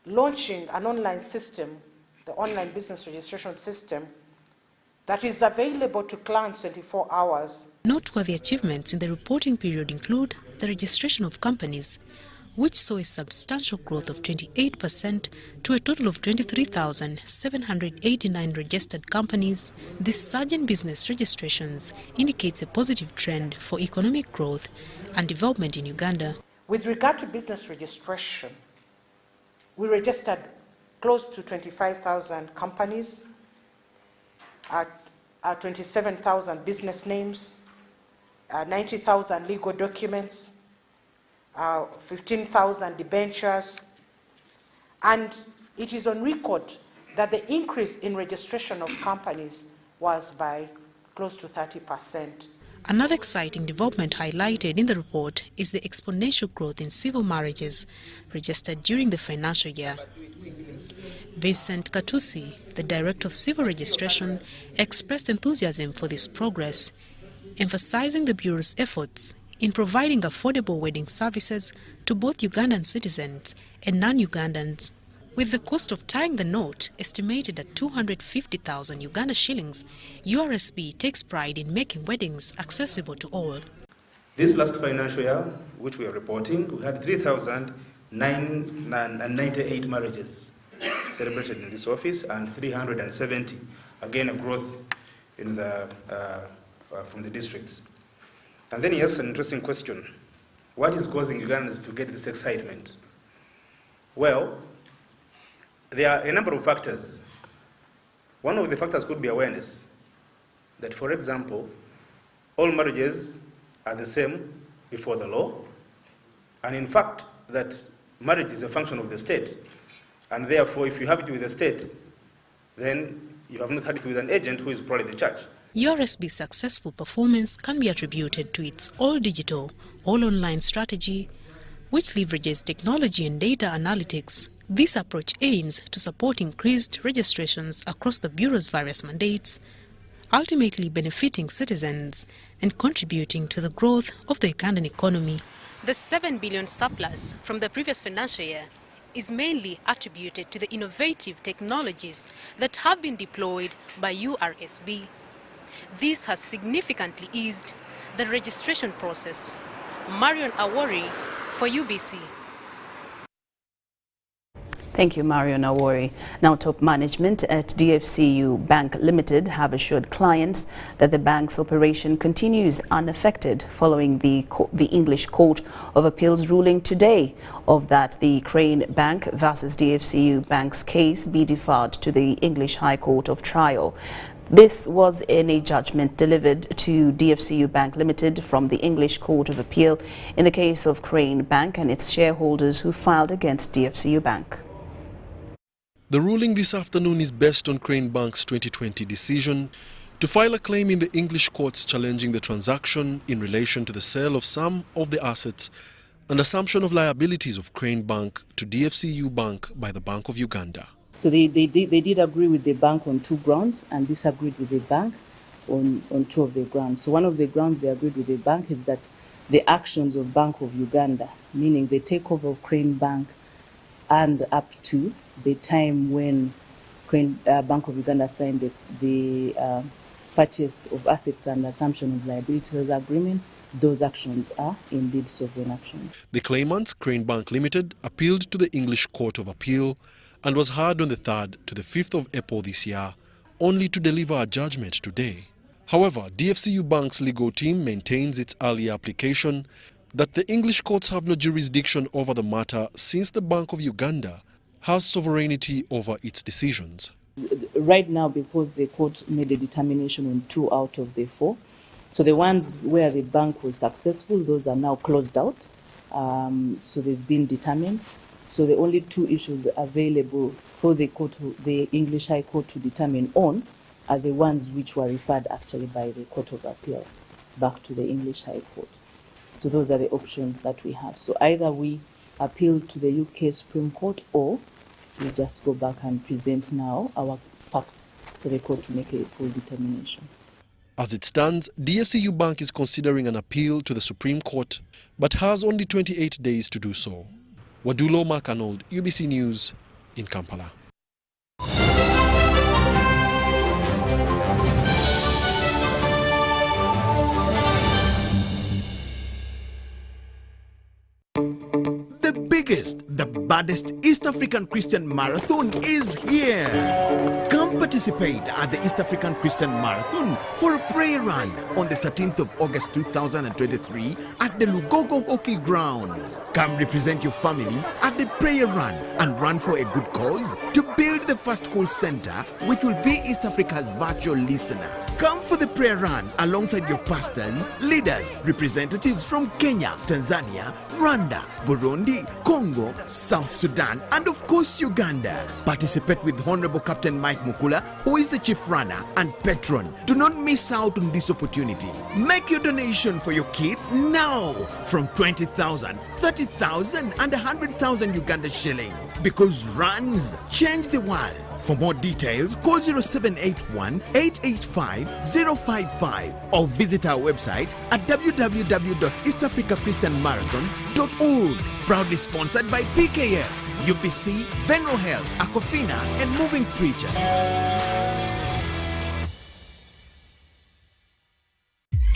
launching an online system, the online business registration system, that is available to clients 24 hours. Noteworthy achievements in the reporting period include the registration of companies which saw a substantial growth of 28% to a total of 23,789 registered companies. This surge in business registrations indicates a positive trend for economic growth and development in Uganda. With regard to business registration, we registered close to 25,000 companies, 27,000 business names, 90,000 legal documents, 15,000 debentures, and it is on record that the increase in registration of companies was by close to 30%. Another exciting development highlighted in the report is the exponential growth in civil marriages registered during the financial year. Vincent Katusi, the Director of Civil Registration, expressed enthusiasm for this progress, emphasizing the Bureau's efforts in providing affordable wedding services to both Ugandan citizens and non-Ugandans. With the cost of tying the knot estimated at 250,000 Uganda shillings, URSB takes pride in making weddings accessible to all. This last financial year, which we are reporting, we had 3,998 marriages celebrated in this office and 370, again a growth in the, from the districts. And then he asked an interesting question. What is causing Ugandans to get this excitement? Well, there are a number of factors. One of the factors could be awareness. That, for example, all marriages are the same before the law. And in fact, that marriage is a function of the state. And therefore, if you have it with the state, then you have not had it with an agent who is probably the church. URSB's successful performance can be attributed to its all-digital, all-online strategy, which leverages technology and data analytics. This approach aims to support increased registrations across the Bureau's various mandates, ultimately benefiting citizens and contributing to the growth of the Ugandan economy. The 7 billion surplus from the previous financial year is mainly attributed to the innovative technologies that have been deployed by URSB. This has significantly eased the registration process. Marion Awori for UBC. Thank you, Marion Awori. Now, top management at DFCU Bank Limited have assured clients that the bank's operation continues unaffected following the English Court of Appeal's ruling today of that the Crane Bank versus DFCU Bank's case be deferred to the English High Court of Trial. This was in a judgment delivered to DFCU Bank Limited from the English Court of Appeal in the case of Crane Bank and its shareholders who filed against DFCU Bank. The ruling this afternoon is based on Crane Bank's 2020 decision to file a claim in the English courts challenging the transaction in relation to the sale of some of the assets and assumption of liabilities of Crane Bank to DFCU Bank by the Bank of Uganda. So they did agree with the bank on 2 grounds and disagreed with the bank on 2 of the grounds. So one of the grounds they agreed with the bank is that the actions of Bank of Uganda, meaning the takeover of Crane Bank and up to the time when Bank of Uganda signed the purchase of assets and assumption of liabilities agreement, those actions are indeed sovereign actions. The claimants, Crane Bank Limited, appealed to the English Court of Appeal and was heard on the 3rd to the 5th of April this year, only to deliver a judgment today. However, DFCU Bank's legal team maintains its earlier application that the English courts have no jurisdiction over the matter since the Bank of Uganda has sovereignty over its decisions. Right now, because the court made a determination on 2 out of the 4, so the ones where the bank was successful, those are now closed out, so they've been determined. So the only 2 issues available for the court, the English High Court to determine on are the ones which were referred actually by the Court of Appeal back to the English High Court. So those are the options that we have. So either we appeal to the UK Supreme Court or we just go back and present now our facts for the court to make a full determination. As it stands, DFCU Bank is considering an appeal to the Supreme Court, but has only 28 days to do so. Wadulo Makanold, UBC News in Kampala. The biggest, the baddest East African Christian Marathon is here. Come participate at the East African Christian Marathon for a prayer run on the 13th of August 2023 at the Lugogo Hockey Grounds. Come represent your family at the prayer run and run for a good cause to build the first call center, which will be East Africa's virtual listener. Come for the prayer run alongside your pastors, leaders, representatives from Kenya, Tanzania, Rwanda, Burundi, Congo, South Sudan, and of course Uganda. Participate with Honorable Captain Mike Mukula, who is the chief runner and patron. Do not miss out on this opportunity. Make your donation for your kid now from 20,000, 30,000 and 100,000 Uganda shillings, because runs change the world. For more details, call 0781 885 055 or visit our website at www.eastafricachristianmarathon.org. Proudly sponsored by PKF, UBC, Venro Health, Aquafina, and Moving Preacher.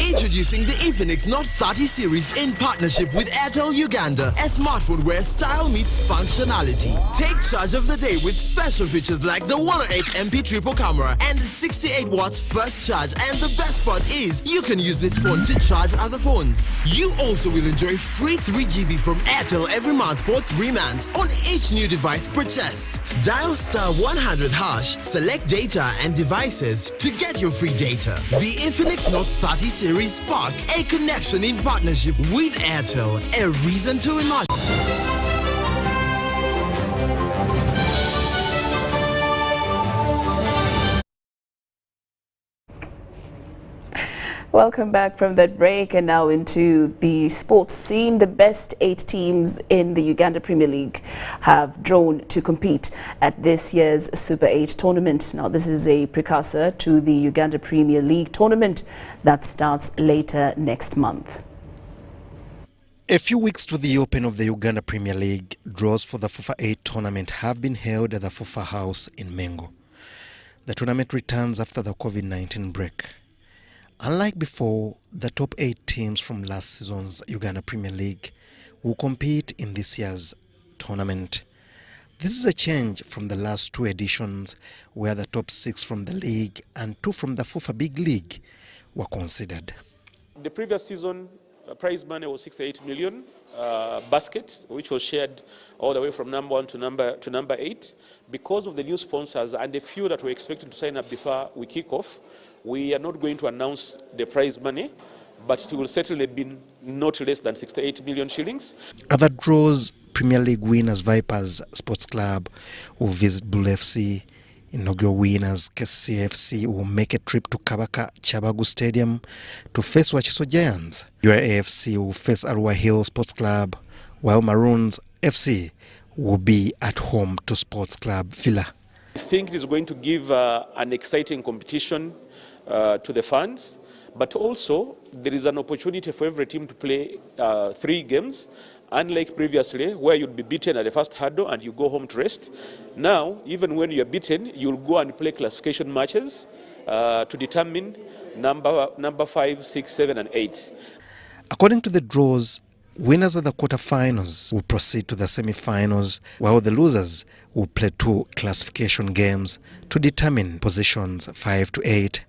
Introducing the Infinix Note 30 series in partnership with Airtel Uganda, a smartphone where style meets functionality. Take charge of the day with special features like the 108MP triple camera and 68 watts fast charge, and the best part is you can use this phone to charge other phones. You also will enjoy free 3GB from Airtel every month for 3 months on each new device purchased. Dial *100#, select data and devices to get your free data. The Infinix Note 30 series Spark, a connection in partnership with Airtel, a reason to imagine. Welcome back from that break, and now into the sports scene. The best 8 teams in the Uganda Premier League have drawn to compete at this year's Super 8 tournament. Now, this is a precursor to the Uganda Premier League tournament that starts later next month. A few weeks to the open of the Uganda Premier League, draws for the FIFA 8 tournament have been held at the FIFA House in Mengo. The tournament returns after the COVID-19 break. Unlike before, the top 8 teams from last season's Uganda Premier League will compete in this year's tournament. This is a change from the last 2 editions, where the top 6 from the league and 2 from the FIFA Big League were considered. The previous season, prize money was 68 million basket, which was shared all the way from number 1 to number 8. Because of the new sponsors and the few that were expected to sign up before we kick off, we are not going to announce the prize money, but it will certainly be not less than 68 million shillings. Other draws: Premier League winners Vipers Sports Club will visit Bull FC. Inaugural winners KCFC will make a trip to Kabaka Chabagu Stadium to face Wachiso Giants. URAFC will face Arua Hill Sports Club, while Maroons FC will be at home to Sports Club Villa. I think it is going to give an exciting competition to the fans, but also there is an opportunity for every team to play 3 games, unlike previously where you'd be beaten at the first hurdle and you go home to rest. Now, even when you're beaten, you'll go and play classification matches to determine number 5, 6, 7 and 8. According to the draws, winners of the quarterfinals will proceed to the semi-finals, while the losers will play 2 classification games to determine positions 5 to 8.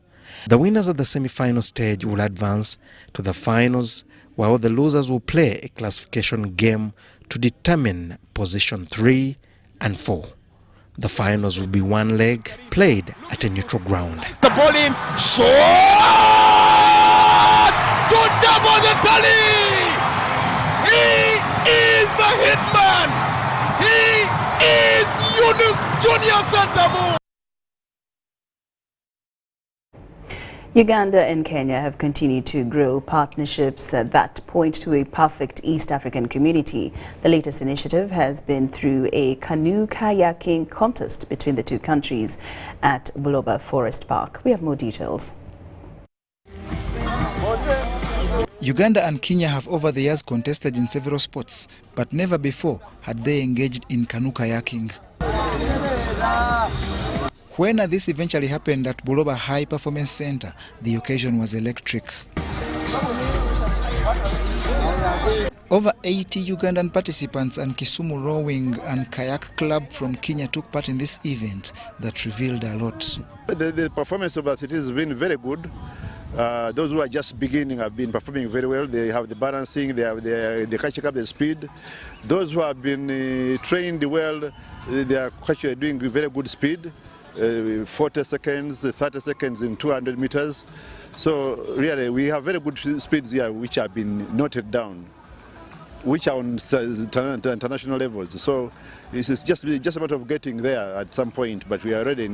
The winners of the semi-final stage will advance to the finals, while the losers will play a classification game to determine position 3 and 4. The finals will be 1 leg played at a neutral ground. The ball in, shot to double the tally. He is the hitman. He is Yunus Junior Santamo. Uganda and Kenya have continued to grow partnerships that point to a perfect East African community. The latest initiative has been through a canoe kayaking contest between the 2 countries at Buloba Forest Park. We have more details. Uganda and Kenya have over the years contested in several sports, but never before had they engaged in canoe kayaking. When this eventually happened at Buloba High Performance Center, the occasion was electric. Over 80 Ugandan participants and Kisumu Rowing and Kayak Club from Kenya took part in this event that revealed a lot. The performance of the cities has been very good. Those who are just beginning have been performing very well. They have the balancing, they catching up the speed. Those who have been trained well, they are actually doing very good speed, 40 seconds, 30 seconds in 200 meters. So really, we have very good speeds here which have been noted down, which are on international levels. So this is just a matter of getting there at some point, but we are ready.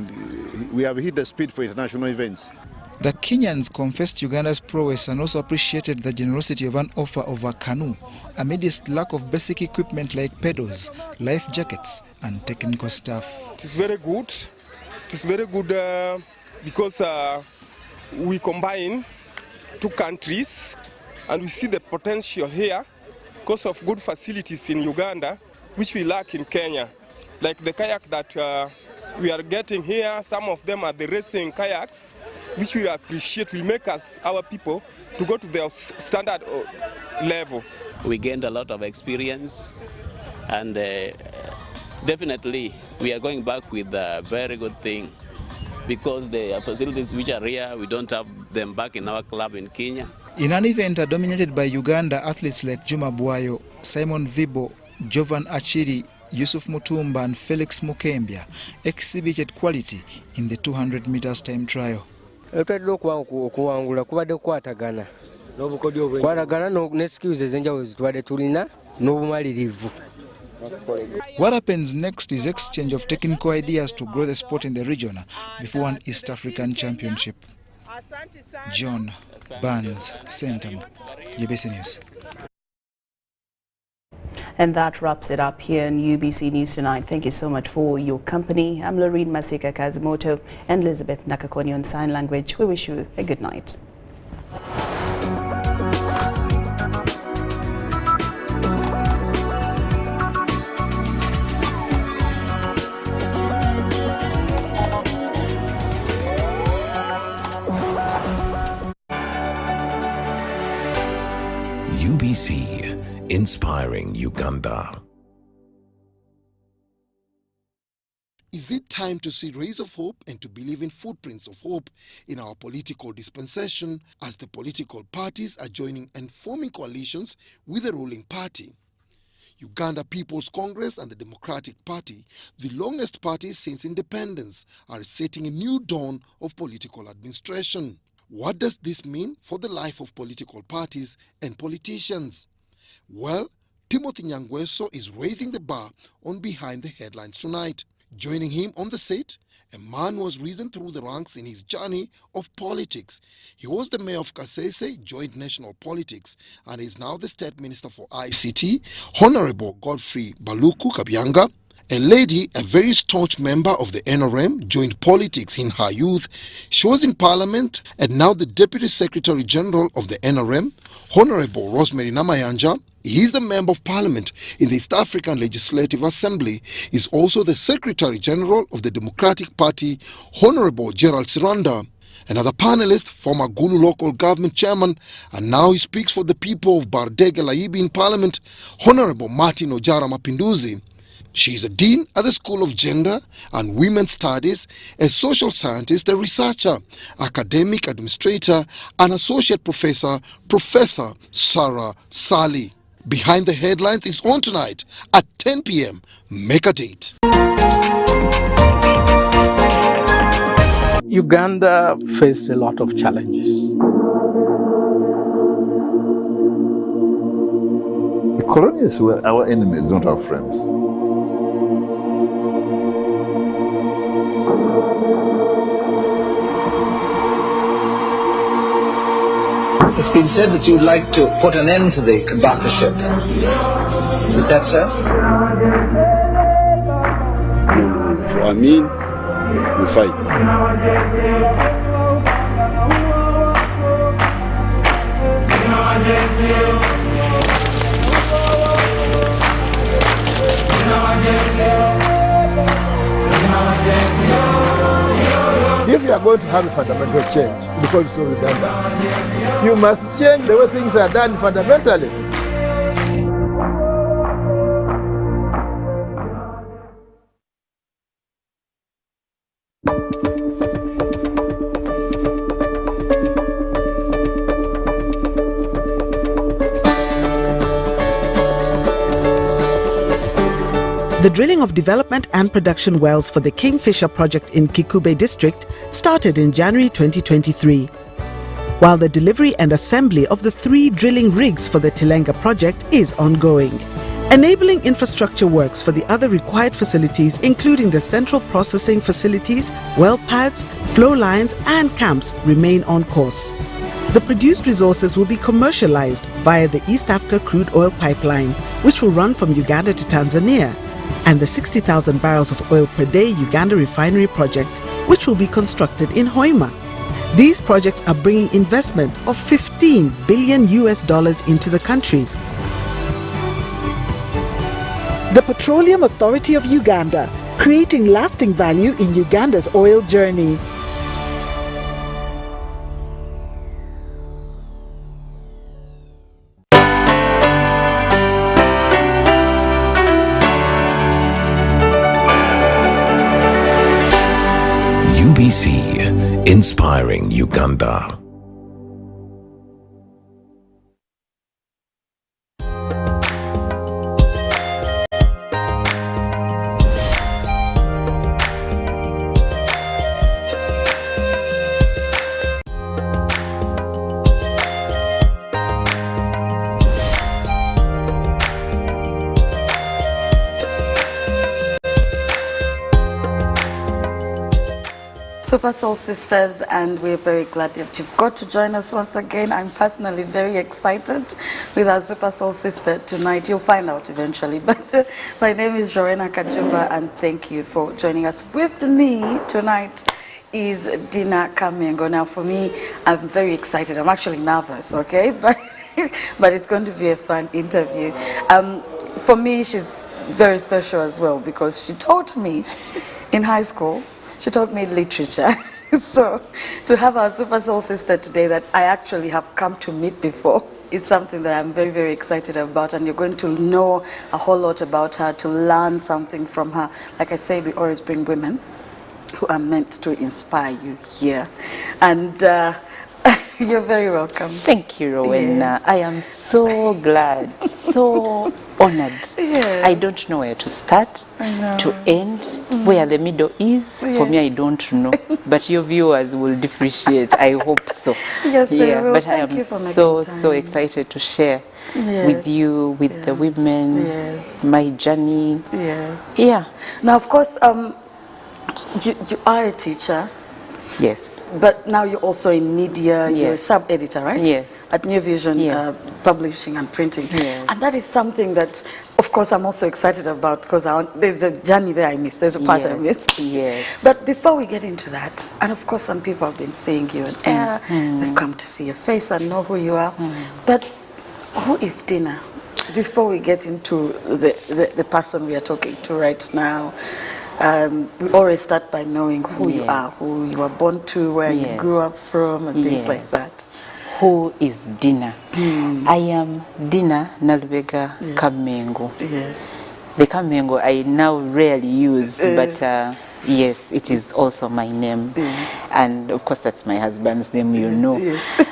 We have hit the speed for international events. The Kenyans confessed Uganda's prowess and also appreciated the generosity of an offer of a canoe amidst lack of basic equipment like pedals, life jackets and technical staff. It is very good. It is very good because we combine two countries and we see the potential here because of good facilities in Uganda, which we lack in Kenya. Like the kayak that we are getting here, some of them are the racing kayaks, which we appreciate, will make us, our people, to go to their standard level. We gained a lot of experience, and definitely we are going back with a very good thing, because the facilities which are here, we don't have them back in our club in Kenya. In an event dominated by Uganda athletes like Juma Bwayo, Simon Vibo, Jovan Achiri, Yusuf Mutumba and Felix Mukembya exhibited quality in the 200 meters time trial. What happens next is exchange of technical ideas to grow the sport in the region before an East African Championship. John Barnes, Centum, UBC News. And that wraps it up here in UBC News Tonight. Thank you so much for your company. I'm Lauryn Masiika Kazimoto and Elizabeth Nakakoni on Sign Language. We wish you a good night. UBC, inspiring Uganda. Is it time to see rays of hope and to believe in footprints of hope in our political dispensation as the political parties are joining and forming coalitions with the ruling party? Uganda People's Congress and the Democratic Party, the longest parties since independence, are setting a new dawn of political administration. What does this mean for the life of political parties and politicians? Well, Timothy Nyangweso is raising the bar on Behind the Headlines tonight. Joining him on the set, a man who has risen through the ranks in his journey of politics. He was the mayor of Kasese, joined national politics, and is now the state minister for ICT, Honorable Godfrey Baluku Kabyanga. A lady, a very staunch member of the NRM, joined politics in her youth. She was in parliament and now the Deputy Secretary General of the NRM, Honorable Rosemary Namayanja. He is a member of parliament in the East African Legislative Assembly. He is also the Secretary General of the Democratic Party, Honorable Gerald Siranda. Another panelist, former Gulu local government chairman, and now he speaks for the people of Bardege Laibi in parliament, Honorable Martin Ojara Mapinduzi. She is a dean at the School of Gender and Women's Studies, a social scientist, a researcher, academic administrator, and associate professor, Professor Sarah Sali. Behind the Headlines is on tonight at 10 p.m. Make a date. Uganda faced a lot of challenges. The colonials were our enemies, not our friends. It's been said that you'd like to put an end to the combatorship. Is that so? For Amin, we fight. If you are going to have a fundamental change in the politics of Uganda, you must change the way things are done fundamentally. The drilling of development and production wells for the Kingfisher project in Kikube district started in January 2023, while the delivery and assembly of the 3 drilling rigs for the Tilenga project is ongoing. Enabling infrastructure works for the other required facilities, including the central processing facilities, well pads, flow lines and camps, remain on course. The produced resources will be commercialized via the East Africa crude oil pipeline, which will run from Uganda to Tanzania, and the 60,000 barrels of oil per day Uganda refinery project, which will be constructed in Hoima. These projects are bringing investment of $15 billion into the country. The Petroleum Authority of Uganda, creating lasting value in Uganda's oil journey. UBC, inspiring Uganda. Super Soul Sisters, and we're very glad that you've got to join us once again. I'm personally very excited with our Super Soul Sister tonight. You'll find out eventually, but my name is Lauryn Kajumba, and thank you for joining us. With me tonight is Dina Kamengo. Now for me, I'm very excited. I'm actually nervous, okay? But it's going to be a fun interview. For me, she's very special as well because she taught me in high school. She taught me literature. So to have our Super Soul Sister today that I actually have come to meet before is something that I'm very, very excited about, and you're going to know a whole lot about her, to learn something from her. Like I say, we always bring women who are meant to inspire you here. And you're very welcome. Thank you, Rowena. Yes. I am so glad, so honored. Yes. I don't know where to start, to end, where the middle is. Yes. For me, I don't know. But your viewers will differentiate. I hope so. Yes, they will. But Thank I am you for making time. so excited to share with you, with the women, my journey. Yes. Yeah. Now, of course, you are a teacher. Yes. But now you're also in media, you're a sub-editor, right? Yes. At New Vision Publishing and Printing. Yes. And that is something that, of course, I'm also excited about because there's a journey there I missed, there's a part I missed. Yes. But before we get into that, and of course some people have been seeing you and they've come to see your face and know who you are. But who is Dina? Before we get into the person we are talking to right now, we always start by knowing who you are, who you were born to, where you grew up from, and things like that. Who is Dina? I am Dina Nalubega Kamengo. Yes. The Kamengo I now rarely use, but yes, it is also my name. Yes. And of course that's my husband's name, you know. Yes.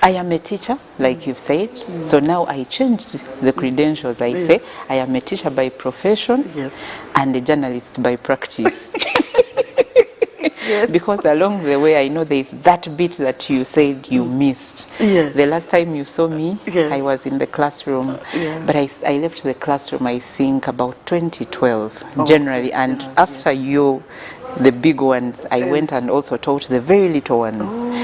I am a teacher, like you've said. So now I changed the credentials. I say I am a teacher by profession and a journalist by practice. Because along the way, I know there is that bit that you said you missed. Yes. The last time you saw me, I was in the classroom. But I left the classroom, I think, about 2012, generally. And after you, the big ones, I went and also taught the very little ones.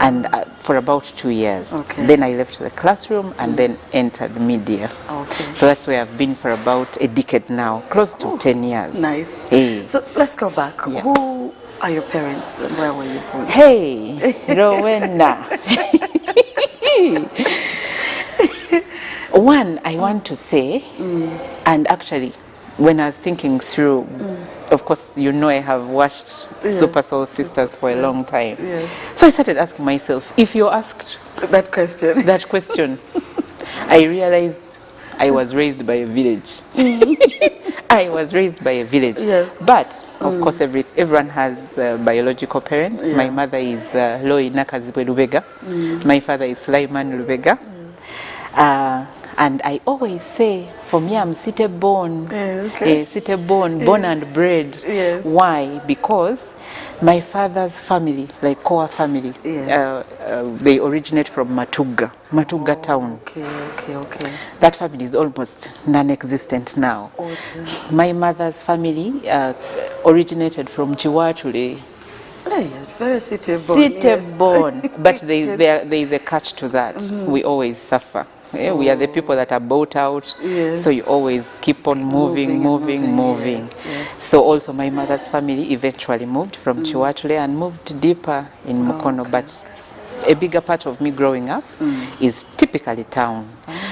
And for about 2 years. Then I left the classroom and then entered media. So that's where I've been for about a decade now, close to 10 years. Nice. So let's go back. Who are your parents and where were you born? Hey, Rowena. One, I want to say, and actually, when I was thinking through, of course, you know I have watched Super Soul Sisters for a long time. So I started asking myself, if you asked that question, I realized I was raised by a village. I was raised by a village. But, of course, everyone has biological parents. My mother is Lauryn Masiika Kazimoto. My father is Sulaiman Lubega. And I always say, for me, I'm city-born, city-born, born and bred. Yes. Why? Because my father's family, like Koa family, they originate from Matuga town. Okay. That family is almost non-existent now. Okay. My mother's family originated from Chiwachule. Very city-born. City-born, but there is a catch to that. We always suffer. We are the people that are bought out, so you always keep on moving. Yes. So also my mother's family eventually moved from Chiwachule and moved deeper in Mukono, but a bigger part of me growing up is typically town.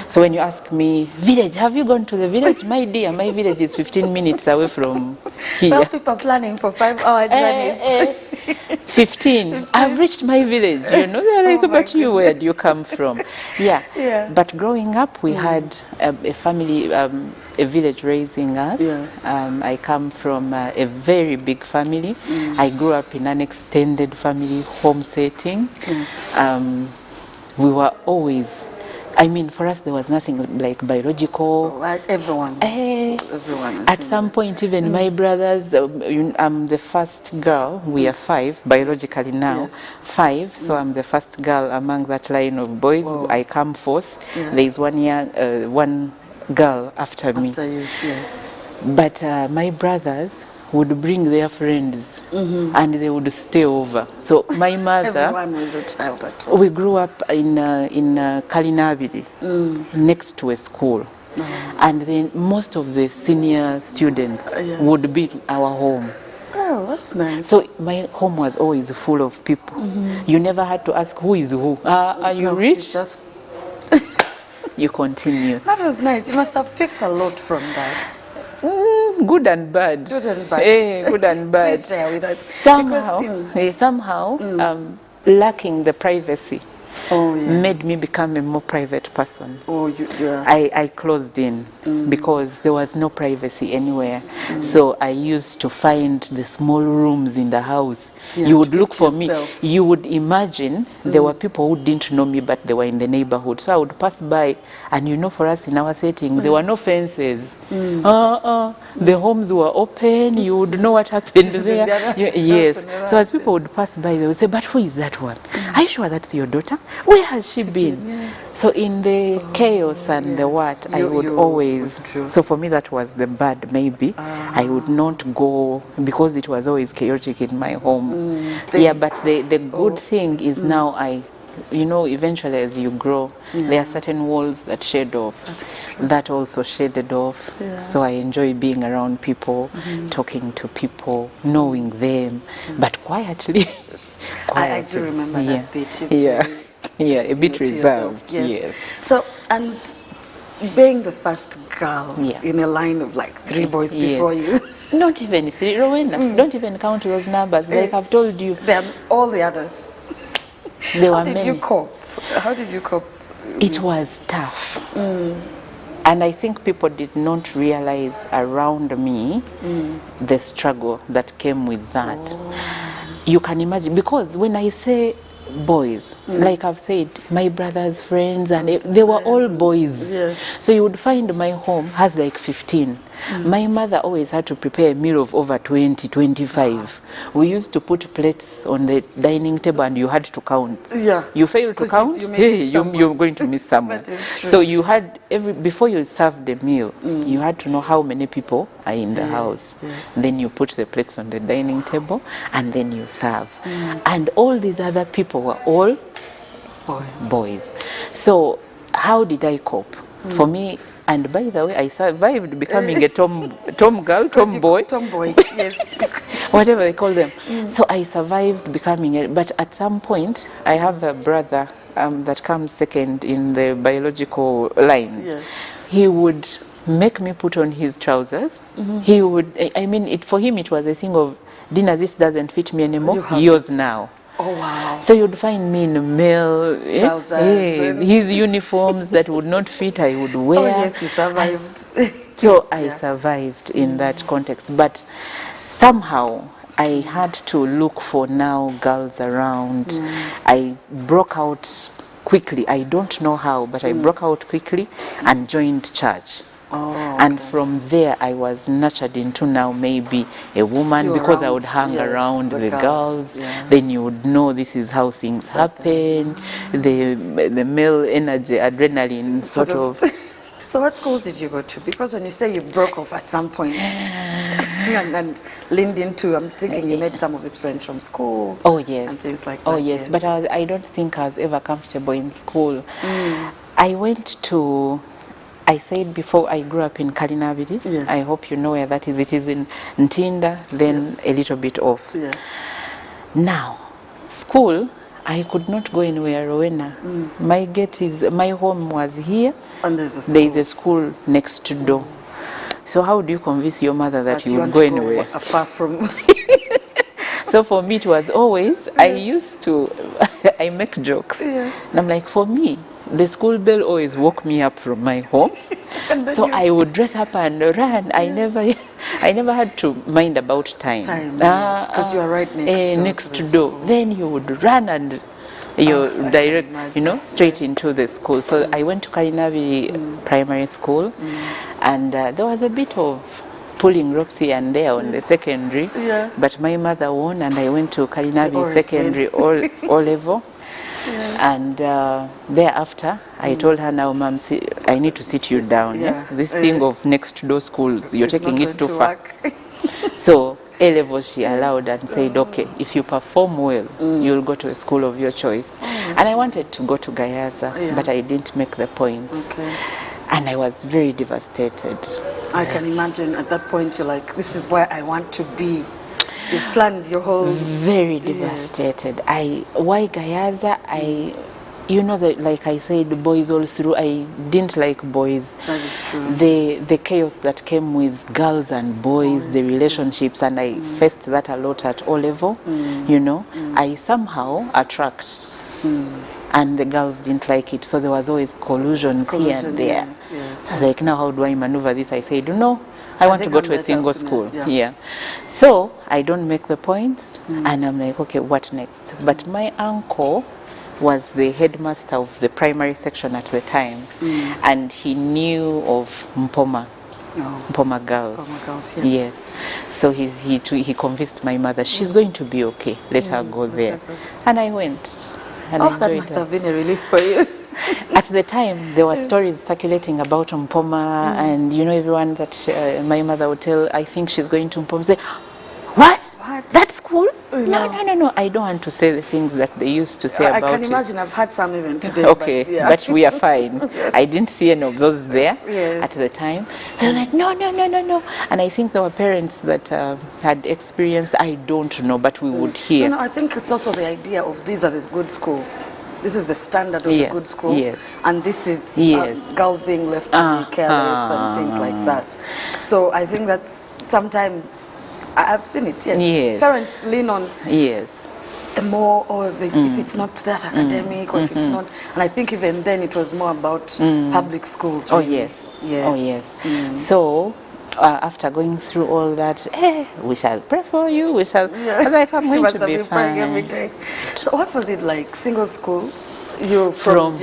So when you ask me, village, have you gone to the village? My dear, my village is 15 minutes away from here. Well, people are planning for 5-hour journeys. 15. I've reached my village, you know. They're like, but you, where do you come from? Yeah. But growing up, we had a family, a village raising us. Yes. I come from a very big family. I grew up in an extended family home setting. Yes. We were always, I mean, for us there was nothing like biological. Everyone. At some point, even my brothers, I'm the first girl. We are 5 biologically now. 5, so I'm the first girl among that line of boys. Wow. I come fourth. There is one girl after me. After you, yes. But my brothers would bring their friends and they would stay over. So my mother, everyone was a child at home. we grew up in Kalinabidi, next to a school. And then most of the senior students would be in our home. Oh, that's nice. So my home was always full of people. You never had to ask who is who. Are you rich? Just you continue. That was nice. You must have picked a lot from that. Good and bad. Good and bad. Good and bad. Please share with us. Somehow, lacking the privacy made me become a more private person. I closed in because there was no privacy anywhere. So I used to find the small rooms in the house. You would look for me. You would imagine there were people who didn't know me, but they were in the neighborhood. So I would pass by, and you know, for us in our setting, there were no fences. The homes were open. You would know what happened there. Yes. So as people would pass by, they would say, "But who is that one? Are you sure that's your daughter? Where has she been?" So in the chaos and the what, I would always, so for me that was the bad maybe. I would not go because it was always chaotic in my home. But the good thing is now you know, eventually as you grow, there are certain walls that shed off. That also shaded off. So I enjoy being around people, talking to people, knowing them, but quietly. I do remember that bit. A bit reserved. Yes. So, and being the first girl in a line of like 3 boys before you. Not even 3, Rowena. Don't even count those numbers. Like I've told you. All the others. How did you cope? How did you cope? It was tough. And I think people did not realize around me the struggle that came with that. You can imagine, because when I say boys, like I've said, my brother's friends, and they were all boys. So you would find my home has like 15. My mother always had to prepare a meal of over 20, 25. We used to put plates on the dining table and you had to count. You fail to count, you're going to miss someone. So you had, before you served the meal, you had to know how many people are in the house. Then you put the plates on the dining table and then you serve. And all these other people were all boys. So how did I cope? For me, and by the way, I survived becoming a tomboy, yes. Whatever they call them. So I survived becoming but at some point, I have a brother that comes second in the biological line. He would make me put on his trousers. He would, I mean, for him it was a thing of, Dina, this doesn't fit me anymore, yours now. Oh, wow. So you'd find me in male trousers. His uniforms that would not fit, I would wear. Oh, yes, you survived. So I survived in that context. But somehow I had to look for now girls around. I broke out quickly. I don't know how, but I broke out quickly and joined church. Oh, okay. And from there, I was nurtured into now maybe a woman, because I would hang around the girls. Then you would know this is how things happen. The male energy, adrenaline, sort of. So what schools did you go to? Because when you say you broke off at some point and leaned into, I'm thinking you met some of his friends from school. Oh yes. And things like that. Oh yes, but I don't think I was ever comfortable in school. I went to, I said before, I grew up in Kalinabiri. Yes. I hope you know where that is. It is in Ntinda, then a little bit off. Yes. Now, school, I could not go anywhere, Rowena. My gate is, my home was here. And there's a school. There is a school next door. So how do you convince your mother that you would go anywhere? Far from. So for me, it was always, I used to, I make jokes. And I'm like, for me, the school bell always woke me up from my home. So I would dress up and run. I never had to mind about time. Because you are right next door. Then you would run and you direct, straight into the school. So I went to Kalinavi Primary School, and there was a bit of pulling ropes here and there on the secondary. But my mother won, and I went to Kalinavi Secondary all level. And thereafter, I told her, now, Mom, I need to sit you down. This thing of next door schools, you're taking it too far. So A-level she allowed and said, okay, if you perform well, you'll go to a school of your choice. And I wanted to go to Gayaza, but I didn't make the points. And I was very devastated. I can imagine at that point you're like, this is where I want to be. You've planned your whole... Very devastated. Why Gayaza? Like I said, boys all through. I didn't like boys. That is true. The chaos that came with girls and boys, the relationships, and I faced that a lot at all level. I somehow attract. And the girls didn't like it, so there was always collusions here and there. I was like, now how do I maneuver this? I said, no, I want to go to a single school. So I don't make the points, and I'm like, okay, what next? But my uncle was the headmaster of the primary section at the time, and he knew of Mpoma girls. Mpoma girls, yes. So he convinced my mother, she's going to be okay, let her go there. And I went. And that must have been a relief for you. At the time, there were stories circulating about Mpoma, and everyone that my mother would tell, I think she's going to Mpoma, say, what? That school? No, I don't want to say the things that they used to say about it. I can imagine, I've had some even today. Okay, but we are fine. I didn't see any of those there at the time. So I was like, no. And I think there were parents that had experienced, I don't know, but we would hear. I think it's also the idea of these are the good schools. This is the standard of a good school. And this is girls being left to be careless and things like that. So I think that's sometimes... I've seen it, yes. Parents lean on the more, if it's not that academic, or if it's not, and I think even then it was more about public schools. Really. So after going through all that, we shall pray for you, we shall, I'm going to be fine. Every day. So what was it like, single school? You're from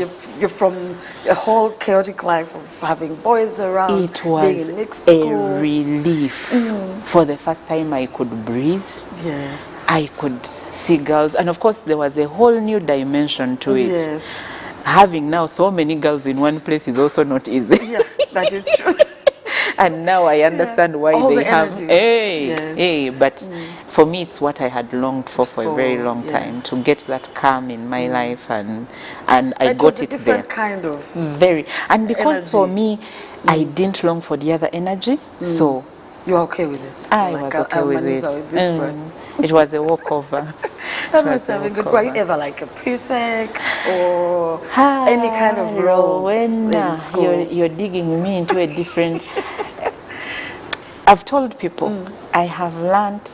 a whole chaotic life of having boys around. It was being in mixed schools. A relief. For the first time, I could breathe. I could see girls, and of course, there was a whole new dimension to it. Having now so many girls in one place is also not easy. That is true. And now I understand why all they the have. But for me, it's what I had longed for a very long time, to get that calm in my life, and I got it there. Kind of very, and because energy. For me, I didn't long for the other energy, so you're okay with this. I was okay with it. It was a walkover. That must have been good. Were you ever like a prefect or any kind of role in school? You're digging me into a different... I've told people I have learned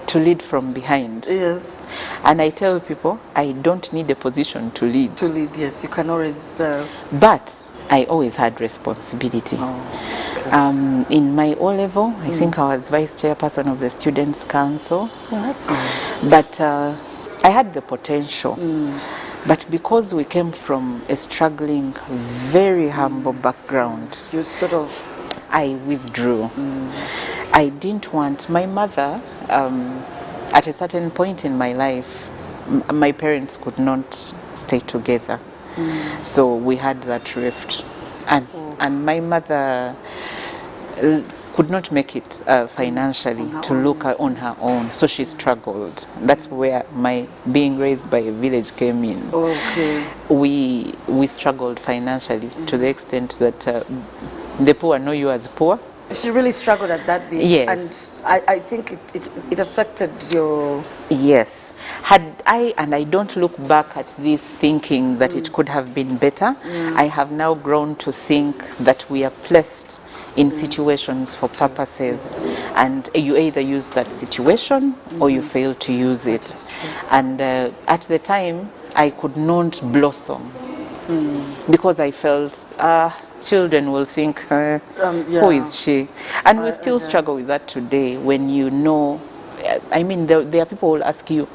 to lead from behind. And I tell people I don't need a position to lead. To lead, yes. You can always... But I always had responsibility. In my O-level, I think I was vice chairperson of the Students' Council. Oh, that's nice. But I had the potential But because we came from a struggling, very humble background, you sort of... I withdrew. I didn't want my mother, at a certain point in my life, my parents could not stay together. So we had that rift. And my mother could not make it financially to look on her own, so she struggled. That's where my being raised by a village came in. Okay. We struggled financially to the extent that the poor know you as poor. She really struggled at that bit. Yes. And I think it affected your... Yes. And I don't look back at this thinking that it could have been better. I have now grown to think that we are placed in situations for purposes, and you either use that situation or you fail to use it. And at the time, I could not blossom because I felt children will think, who is she? And we still struggle with that today. When you know, I mean, there are people who will ask you,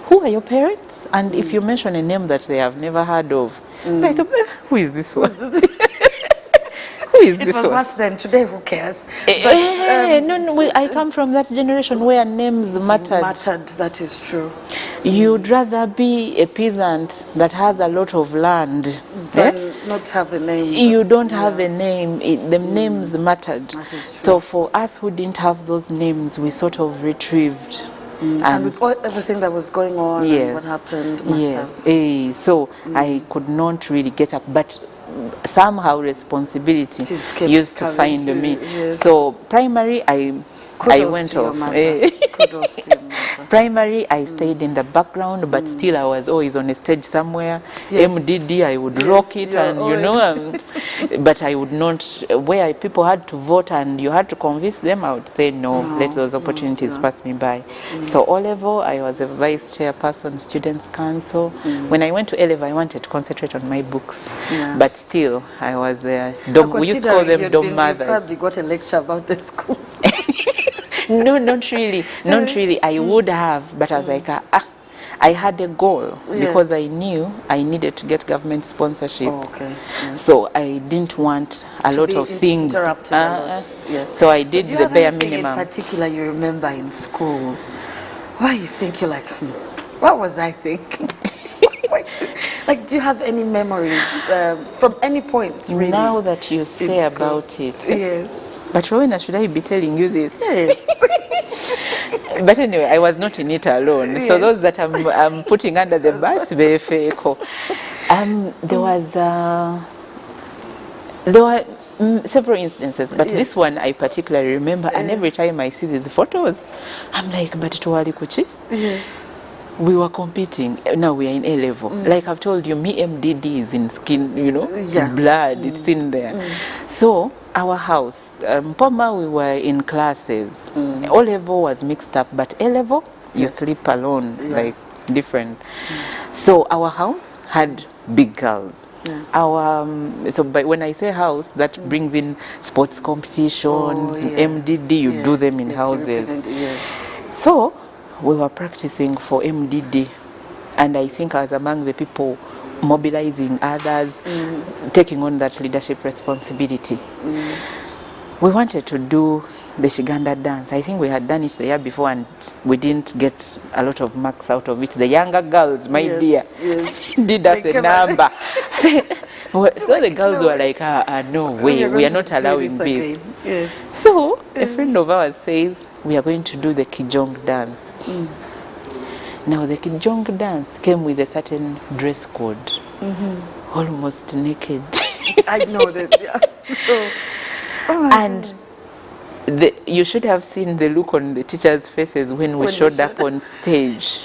who are your parents? And if you mention a name that they have never heard of, like, who is this one? It was worse than today, who cares? But, I come from that generation where names mattered. That is true. You'd rather be a peasant that has a lot of land than not have a name. You don't have a name. The names mattered. That is true. So for us who didn't have those names, we sort of retrieved. And with everything that was going on and what happened, must have. So I could not really get up, but somehow responsibility used to find me. Yes. So primary, I went off. Kudos to your mother. Primary, I stayed in the background, but still I was always on a stage somewhere. MDD, I would rock it, and you know, but I would not, where people had to vote and you had to convince them, I would say no, let those opportunities pass me by. So O-level, I was a vice chairperson, students' council. When I went to A-level, I wanted to concentrate on my books, but still, I was we used to call them dom mothers. You probably got a lecture about the school. No, not really. Not really. I would have, but I was like, I had a goal because I knew I needed to get government sponsorship. So I didn't want a lot of things. Interrupted a lot. So I did the bare minimum. Do you have anything in particular you remember in school? Why you think you're like, what was I thinking? Like, do you have any memories from any point, really? Now that you say about it. Yes. But Rowena, should I be telling you this? Yes. But anyway, I was not in it alone. So those that I'm putting under the bus, very fake. There were several instances, but this one I particularly remember. And every time I see these photos, I'm like, but tuwali kuchi? We were competing. Now we are in A-level. Like I've told you, me MDD is in skin, you know, blood. It's in there. So our house, Mpoma, we were in classes. O-level was mixed up, but A-level, you sleep alone, like different. So our house had big girls. But when I say house, that brings in sports competitions, MDD, you do them in houses. So we were practicing for MDD, and I think I was among the people mobilizing others, taking on that leadership responsibility. We wanted to do the Uganda dance. I think we had done it the year before and we didn't get a lot of marks out of it. The younger girls, my dear, did us a number. So the girls were like, no way, we are not allowing this. So a friend of ours says, we are going to do the Kijong dance. Now the Kijong dance came with a certain dress code, almost naked. I know that. And you should have seen the look on the teachers' faces when we showed up on stage.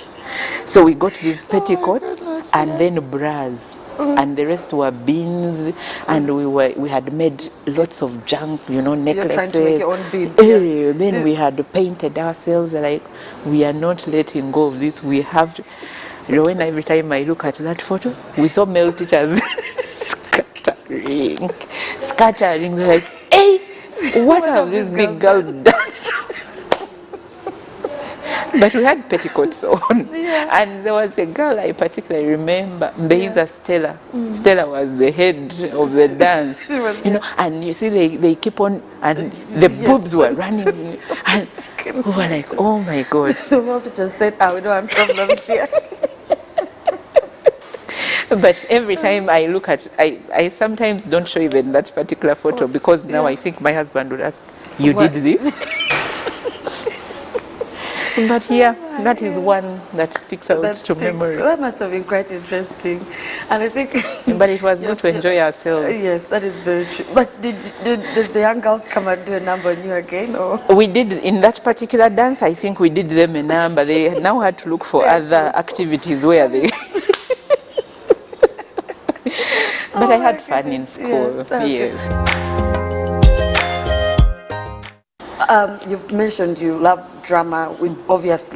So we got these petticoats and then bras, and the rest were beans, and we had made lots of junk, you know, necklaces. You're trying to make your own beads. Then we had painted ourselves like, we are not letting go of this. We have to. When every time I look at that photo, we saw male teachers scattering. They're like, hey, what have these big girls done? But we had petticoats on. Yeah. And there was a girl I particularly remember, Mbeiza Stella. Stella was the head of the dance. She was, you know, and you see they keep on, and the boobs were running. And we were like, oh my God. The world just said, we don't have problems here. But every time I look at, I sometimes don't show even that particular photo because now I think my husband would ask, you did this? But yeah, that is one that sticks out to memory. That must have been quite interesting. And I think... But it was good to enjoy ourselves. Yes, that is very true. But did the young girls come and do a number on you again? Or? We did, in that particular dance, I think we did them a number. They now had to look for other activities where they... But I had fun in school. Yes. You've mentioned you love drama, obviously.